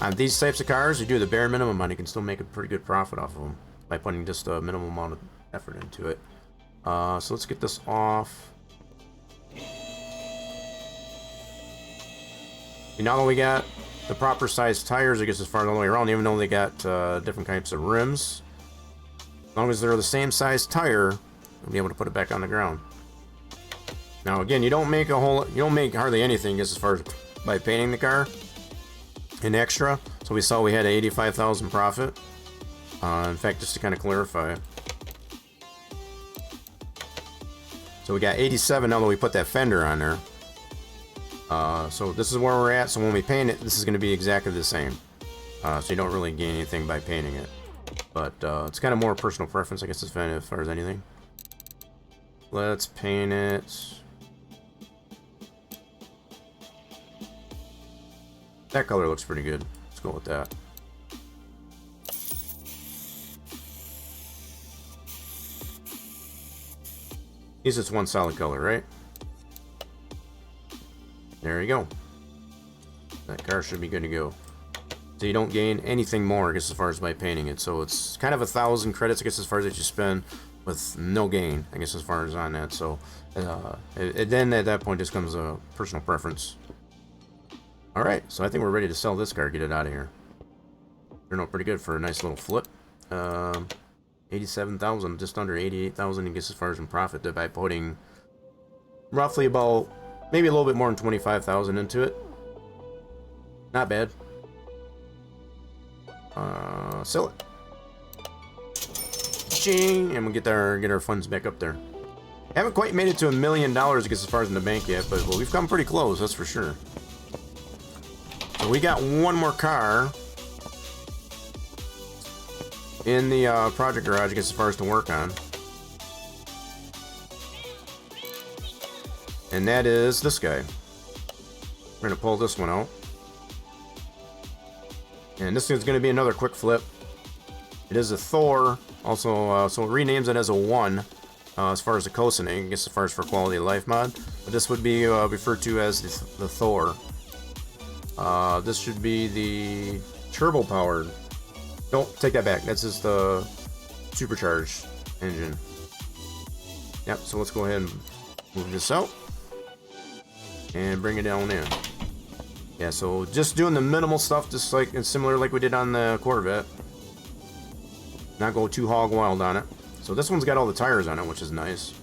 On these types of cars, you do the bare minimum and you can still make a pretty good profit off of them by putting just a minimum amount of effort into it. So let's get this off. And now that we got the proper size tires, I guess, as far all the way around, even though they got different types of rims, as long as they're the same size tire, we'll be able to put it back on the ground. Now again, you don't make hardly anything just as far as by painting the car. An extra, so we saw we had 85,000 profit. In fact, just to kind of clarify, so we got 87 now that we put that fender on there. So this is where we're at. So when we paint it, this is going to be exactly the same. So you don't really gain anything by painting it, but it's kind of more personal preference, I guess, as far as anything. Let's paint it. That color looks pretty good. Let's go with that. At least it's one solid color, right? There you go. That car should be good to go. So you don't gain anything more, I guess, as far as by painting it. So it's kind of 1,000 credits, I guess, as far as that you spend with no gain, I guess, as far as on that. So then at that point, just comes a personal preference. Alright, so I think we're ready to sell this car, get it out of here. Turned out pretty good for a nice little flip. 87,000, just under 88,000, I guess, as far as in profit, by putting roughly about, maybe a little bit more than 25,000 into it. Not bad. Sell it. Ching! And we'll get our funds back up there. Haven't quite made it to $1 million, I guess, as far as in the bank yet, but well, we've come pretty close, that's for sure. So we got one more car in the project garage, I guess, as far as to work on. and that is this guy. We're gonna pull this one out, and this is gonna be another quick flip. It is a Thor, also, so it renames it as a 1 as far as the coasting, I guess as far as for quality of life mod. But this would be referred to as the Thor. This should be the turbo powered. Don't take that back. That's just the supercharged engine. Yep. So let's go ahead and move this out and bring it down in. Yeah. So just doing the minimal stuff, just like and similar like we did on the Corvette. Not go too hog wild on it. So this one's got all the tires on it, which is nice.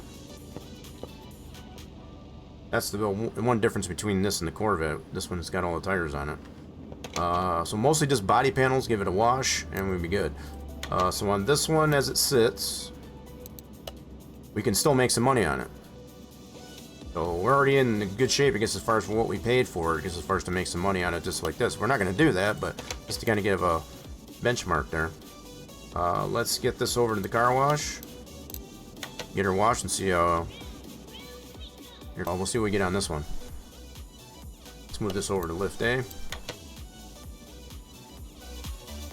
That's the one difference between this and the Corvette. This one's got all the tires on it. So mostly just body panels, give it a wash, and we'll be good. So on this one, as it sits, we can still make some money on it. So we're already in good shape, I guess, as far as for what we paid for it, I guess, as far as to make some money on it just like this. We're not going to do that, but just to kind of give a benchmark there. Let's get this over to the car wash. Get her washed and see we'll see what we get on this one. Let's move this over to lift A.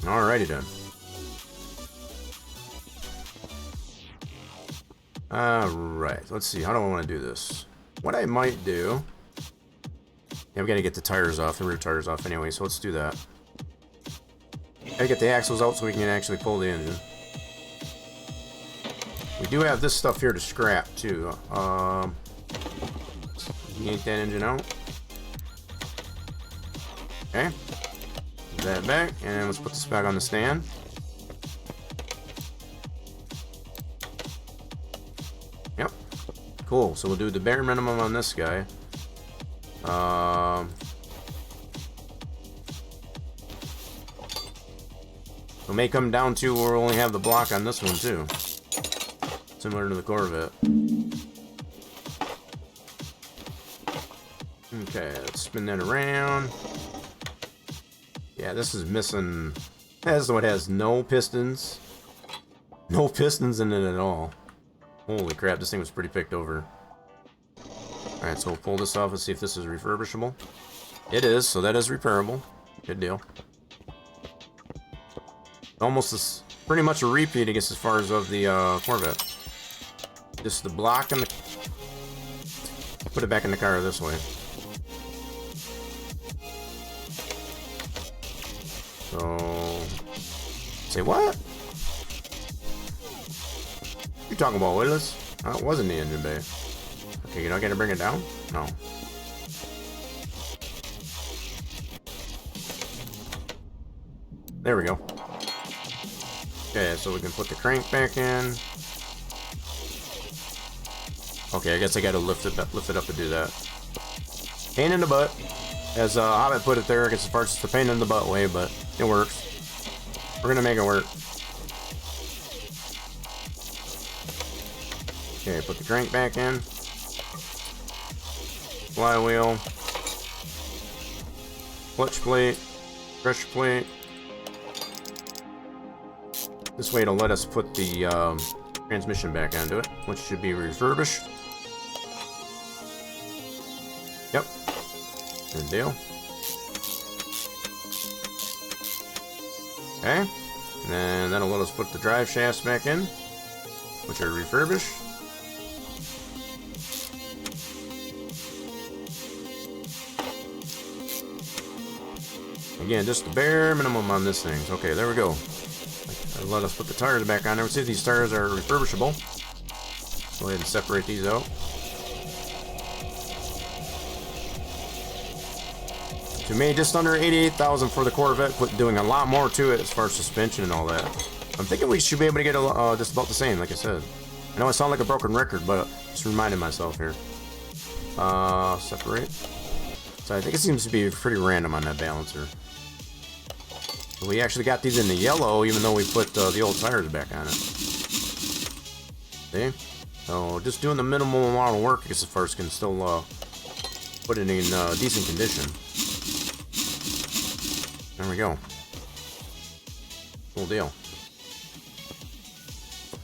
Alrighty then. Alright, let's see. How do I want to do this? What I might do... Yeah, we gotta get the tires off, the rear tires off anyway, so let's do that. Gotta get the axles out so we can actually pull the engine. We do have this stuff here to scrap too. Yank that engine out. Okay. Put that back, and let's put this back on the stand. Yep. Cool. So we'll do the bare minimum on this guy. It may come down to where we'll only have the block on this one too. Similar to the Corvette. Okay, let's spin that around. Yeah, this is missing. This one has no pistons. No pistons in it at all. Holy crap, this thing was pretty picked over. Alright, so we'll pull this off and see if this is refurbishable. It is, so that is repairable. Good deal. Almost pretty much a repeat, I guess, as far as of the Corvette. Just the block and the... Put it back in the car this way. So... Say what? You talking about Willis? Oh, it wasn't the engine bay. Okay, you're not gonna bring it down? No. There we go. Okay, so we can put the crank back in. Okay, I guess I gotta lift it up to do that. Pain in the butt. As Hobbit put it there, I guess as far as the pain in the butt way, but it works. We're gonna make it work. Okay, put the crank back in. Flywheel. Clutch plate. Pressure plate. This way it'll let us put the transmission back onto it, which should be refurbished. Yep. Good deal. Okay. And then that'll let us put the drive shafts back in, which are refurbished. Again, just the bare minimum on this thing. Okay, there we go. Let us put the tires back on there. Let's see if these tires are refurbishable. Go ahead and separate these out. So we made just under 88,000 for the Corvette, doing a lot more to it as far as suspension and all that. I'm thinking we should be able to get just about the same, like I said. I know I sound like a broken record, but just reminding myself here. Separate. So I think it seems to be pretty random on that balancer. We actually got these in the yellow, even though we put the old tires back on it. See? So just doing the minimal amount of work, I guess, at first can still put it in decent condition. There we go. Cool deal.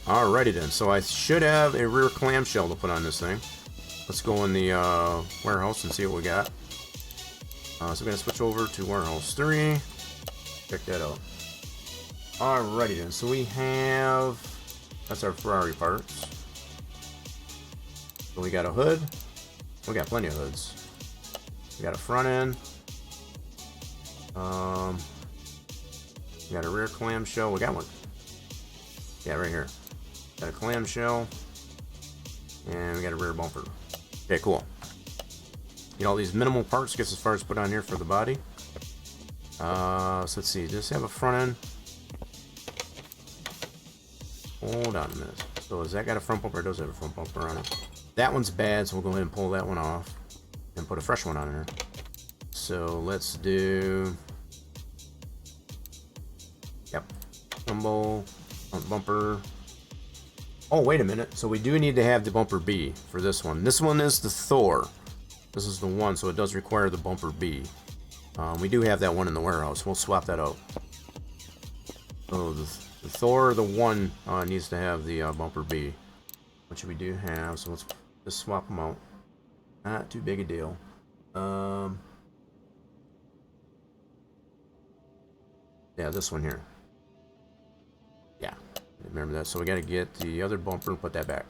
Alrighty then. So I should have a rear clamshell to put on this thing. let's go in the warehouse and see what we got. So we're gonna switch over to warehouse 3. Check that out. Alrighty then. So we have, that's our Ferrari parts. So we got a hood. We got plenty of hoods. We got a front end. We got a rear clamshell. We got one. Yeah, right here. Got a clamshell. And we got a rear bumper. Okay, cool. You know, all these minimal parts gets as far as put on here for the body. So let's see. Does it have a front end? Hold on a minute. So has that got a front bumper? It does have a front bumper on it. That one's bad, so we'll go ahead and pull that one off and put a fresh one on there. So let's do, yep, rumble, front bumper. Oh, wait a minute. So we do need to have the bumper B for this one. This one is the Thor. This is the one, so it does require the bumper B. We do have that one in the warehouse. We'll swap that out. So the Thor, the one, needs to have the bumper B, which we do have. So let's just swap them out. Not too big a deal. Yeah, this one here. Yeah, remember that. So we got to get the other bumper and put that back.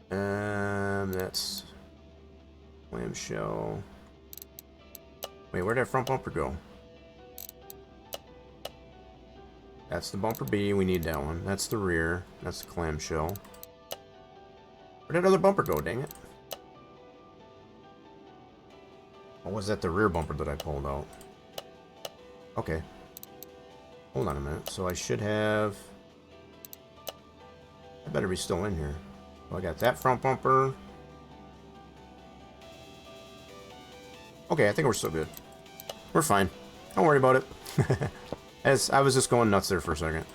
That's clamshell. Wait, where'd that front bumper go? That's the bumper B. We need that one. That's the rear. That's the clamshell. Where did other bumper go? Dang it! Or was that the rear bumper that I pulled out? Okay. Hold on a minute. So I should have... I better be still in here. Well, I got that front bumper. Okay, I think we're still good. We're fine. Don't worry about it. As I was just going nuts there for a second.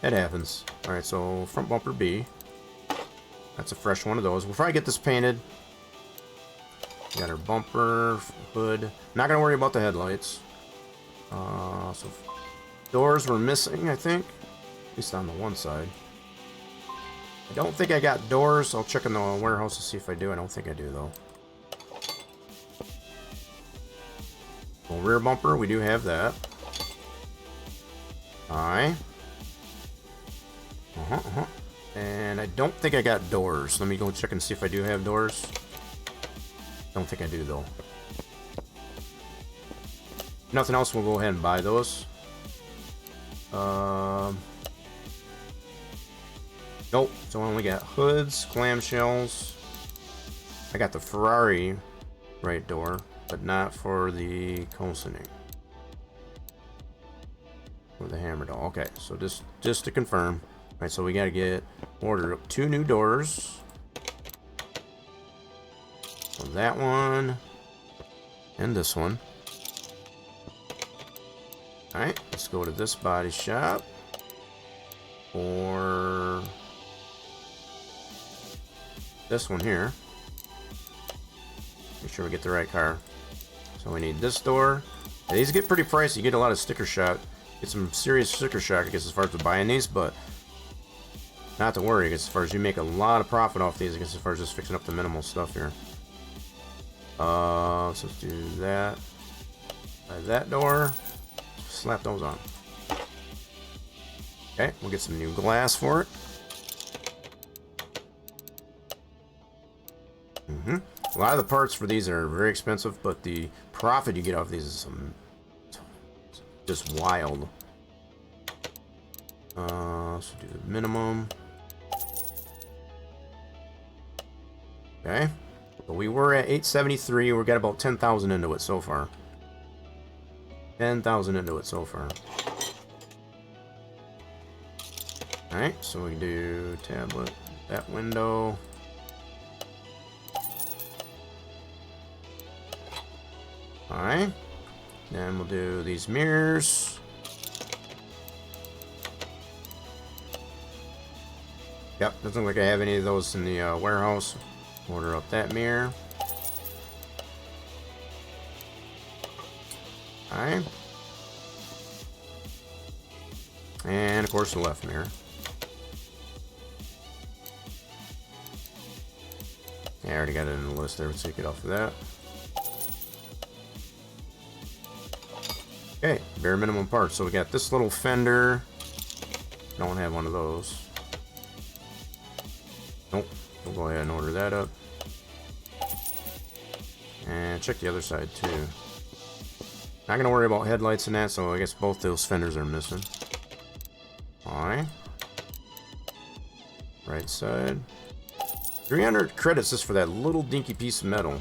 It happens. Alright, so front bumper B. That's a fresh one of those. We'll probably get this painted. Got our bumper, hood. Not gonna worry about the headlights. So doors were missing, I think. At least on the one side. I don't think I got doors. I'll check in the warehouse to see if I do. I don't think I do, though. Well, rear bumper, we do have that. Alright. And I don't think I got doors. Let me go check and see if I do have doors. Don't think I do, though. Nothing else, we'll go ahead and buy those. Nope, so I only got hoods, clamshells. I got the Ferrari right door, but not for the coulsoning. Or the hammer door. Okay, so just to confirm. Alright, so we gotta order 2 new doors. So that one and this one. Alright, let's go to this body shop for this one here. Make sure we get the right car. So we need this door. Now, these get pretty pricey. You get a lot of sticker shock. Get some serious sticker shock, I guess, as far as buying these, but not to worry, I guess, as far as you make a lot of profit off these, I guess, as far as just fixing up the minimal stuff here. So let's do that. Buy that door. Slap those on. Okay, we'll get some new glass for it. A lot of the parts for these are very expensive, but the profit you get off these is just wild. So do the minimum. Okay, but we were at 873. We got about 10,000 into it so far. 10,000 into it so far. Alright, so we do tablet, that window. Alright, then we'll do these mirrors. Yep, doesn't look like I have any of those in the warehouse. Order up that mirror. Alright. And of course the left mirror. Yeah, I already got it in the list there. Let's take it off of that. Okay, bare minimum parts. So we got this little fender. Don't have one of those. Nope. We'll go ahead and order that up. And check the other side too. Not gonna worry about headlights and that, so I guess both those fenders are missing. Alright. Right side. 300 credits just for that little dinky piece of metal.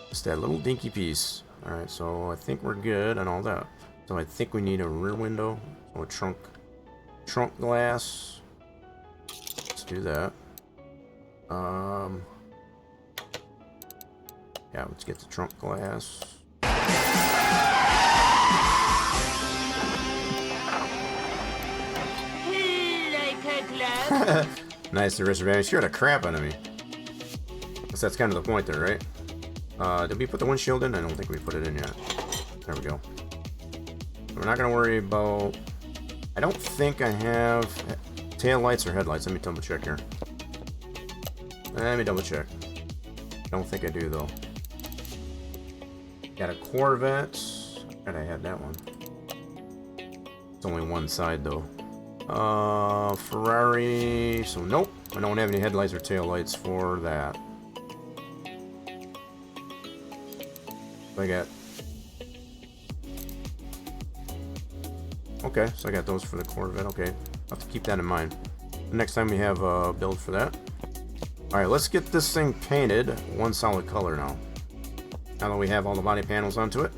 Just that little dinky piece. Alright, so I think we're good on all that. So I think we need a rear window. Or trunk glass. Let's do that. Yeah, let's get the trunk glass. Nice, the wrist advantage. Scared the crap out of me. Guess that's kind of the point there, right? Did we put the windshield in? I don't think we put it in yet. There we go. We're not gonna worry about. I don't think I have tail lights or headlights. Let me double check here. Let me double check. I don't think I do though. Got a Corvette. God, I had that one. It's only one side though. Ferrari. So nope, I don't have any headlights or tail lights for that. I got. Okay, so I got those for the Corvette. Okay, I'll have to keep that in mind. Next time we have a build for that. Alright, let's get this thing painted one solid color now. Now that we have all the body panels onto it.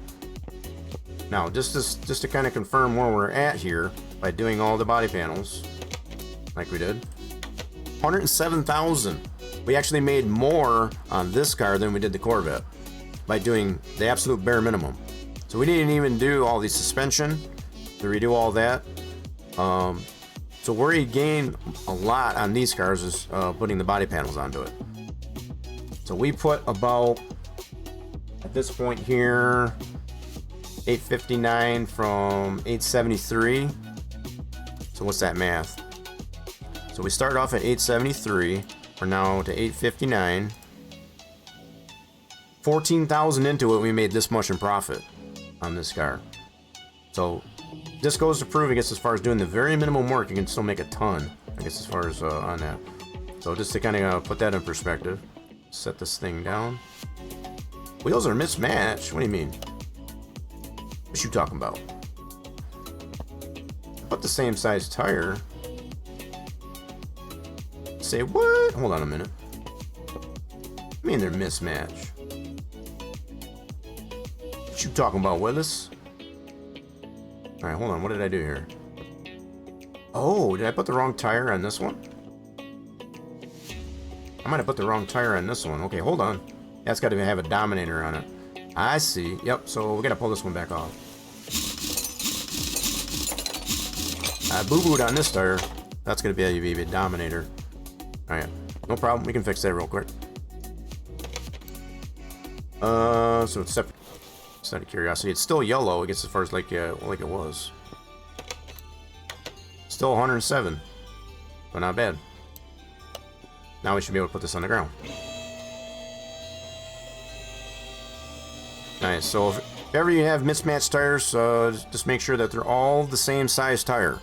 Now, just to kind of confirm where we're at here, by doing all the body panels, like we did, 107,000. We actually made more on this car than we did the Corvette by doing the absolute bare minimum. So we didn't even do all the suspension to redo all that. So where you gain a lot on these cars is putting the body panels onto it. So we put about, at this point here, 859 from 873. So what's that math? So we started off at 873. We're now to 859. 14,000 into it, we made this much in profit on this car. So this goes to prove, I guess, as far as doing the very minimum work, you can still make a ton, I guess, as far as on that. So just to kind of put that in perspective, set this thing down. Wheels are mismatched. What do you mean? What you talking about? Put the same size tire. Say what? Hold on a minute. I mean they're mismatched. What you talking about, Willis? Alright, hold on. What did I do here? Oh, did I put the wrong tire on this one? I might have put the wrong tire on this one. Okay, hold on. That's got to have a Dominator on it. I see. Yep, so we got to pull this one back off. I boo-booed on this tire. That's going to be a Dominator. Alright, no problem. We can fix that real quick. So it's separate. Just out of curiosity, it's still yellow, I guess, as far as like it was. Still 107, but not bad. Now we should be able to put this on the ground. Nice. So if ever you have mismatched tires, just make sure that they're all the same size tire.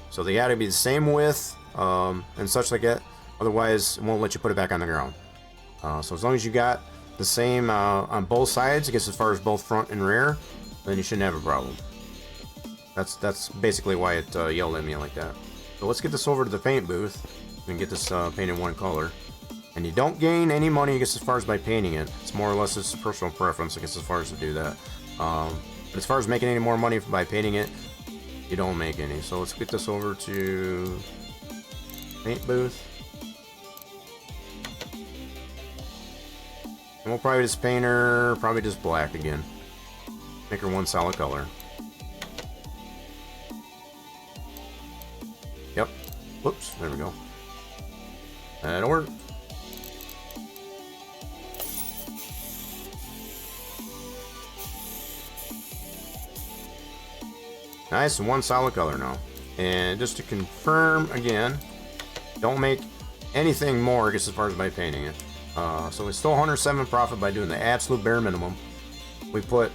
So they got to be the same width and such like that. Otherwise, it won't let you put it back on the ground. So as long as you got the same on both sides, I guess as far as both front and rear, then you shouldn't have a problem. That's basically why it yelled at me like that. So let's get this over to the paint booth and get this painted one color. And you don't gain any money, I guess, as far as by painting it. It's more or less it's personal preference, I guess, as far as to do that. But as far as making any more money by painting it, you don't make any. So let's get this over to paint booth. And we'll probably just paint her, probably just black again. Make her one solid color. Yep. Whoops, there we go. That'll work. Nice, and one solid color now. And just to confirm again, don't make anything more, I guess, as far as by painting it. So we stole 107 profit by doing the absolute bare minimum. We put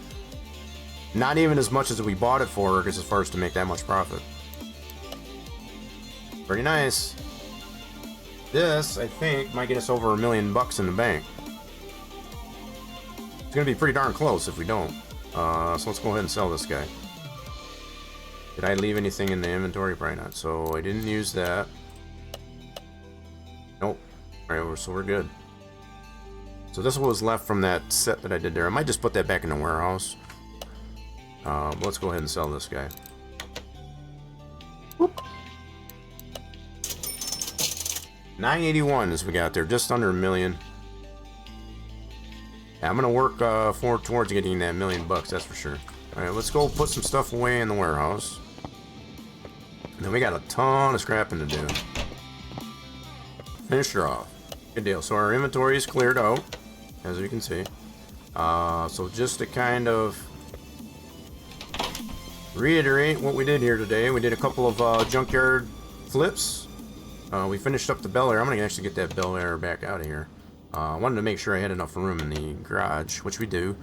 not even as much as we bought it for, I guess, as far as to make that much profit. Pretty nice. This, I think, might get us over $1 million in the bank. It's gonna be pretty darn close if we don't. So let's go ahead and sell this guy. Did I leave anything in the inventory? Probably not. So I didn't use that. Nope. Alright, so we're good. So this was left from that set that I did there. I might just put that back in the warehouse. Let's go ahead and sell this guy. Whoop. 981 as we got there, just under $1 million. Yeah, I'm gonna work forward towards getting that $1 million, that's for sure. All right, let's go put some stuff away in the warehouse. And then we got a ton of scrapping to do. Finish her off. Good deal. So our inventory is cleared out, as you can see. So just to kind of reiterate what we did here today, we did a couple of junkyard flips. We finished up the Bel Air. I'm gonna actually get that Bel Air back out of here. I wanted to make sure I had enough room in the garage, which we do.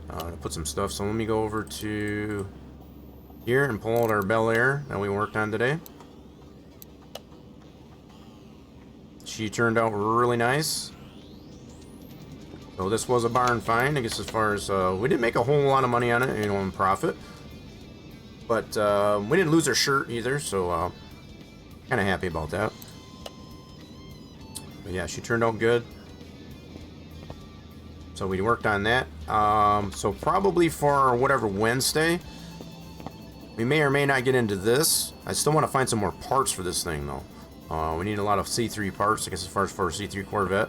To put some stuff. So let me go over to here and pull out our Bel Air that we worked on today. She turned out really nice. So this was a barn find, I guess, as far as we didn't make a whole lot of money on it, you know, in profit. But we didn't lose our shirt either, so kind of happy about that. But yeah, she turned out good. So we worked on that. So probably for whatever Wednesday, we may or may not get into this. I still want to find some more parts for this thing though. We need a lot of C3 parts, I guess, as far as for a C3 Corvette.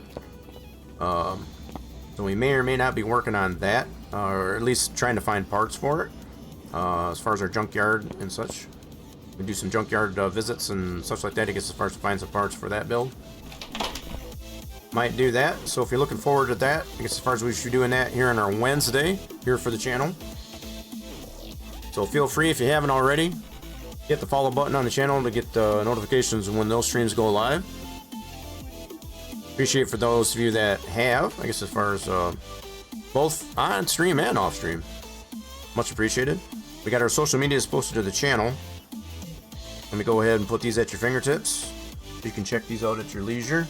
So we may or may not be working on that, or at least trying to find parts for it. As far as our junkyard and such. We do some junkyard visits and such like that, I guess, as far as to find some parts for that build. Might do that. So if you're looking forward to that, I guess as far as we should be doing that here on our Wednesday here for the channel. So feel free, if you haven't already, hit the follow button on the channel to get notifications when those streams go live. Appreciate for those of you that have, I guess, as far as both on stream and off stream. Much appreciated. We got our social medias posted to the channel. Let me go ahead and put these at your fingertips. You can check these out at your leisure.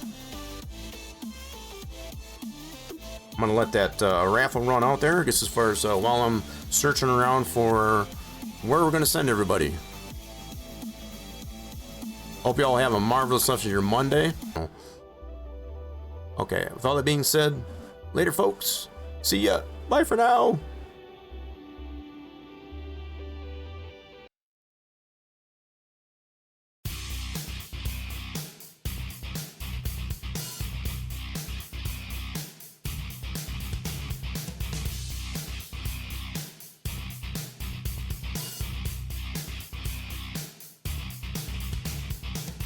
I'm gonna let that raffle run out there, I guess, as far as while I'm searching around for where we're gonna send everybody. Hope you all have a marvelous rest of your Monday. Okay, with all that being said, later folks. See ya. Bye for now.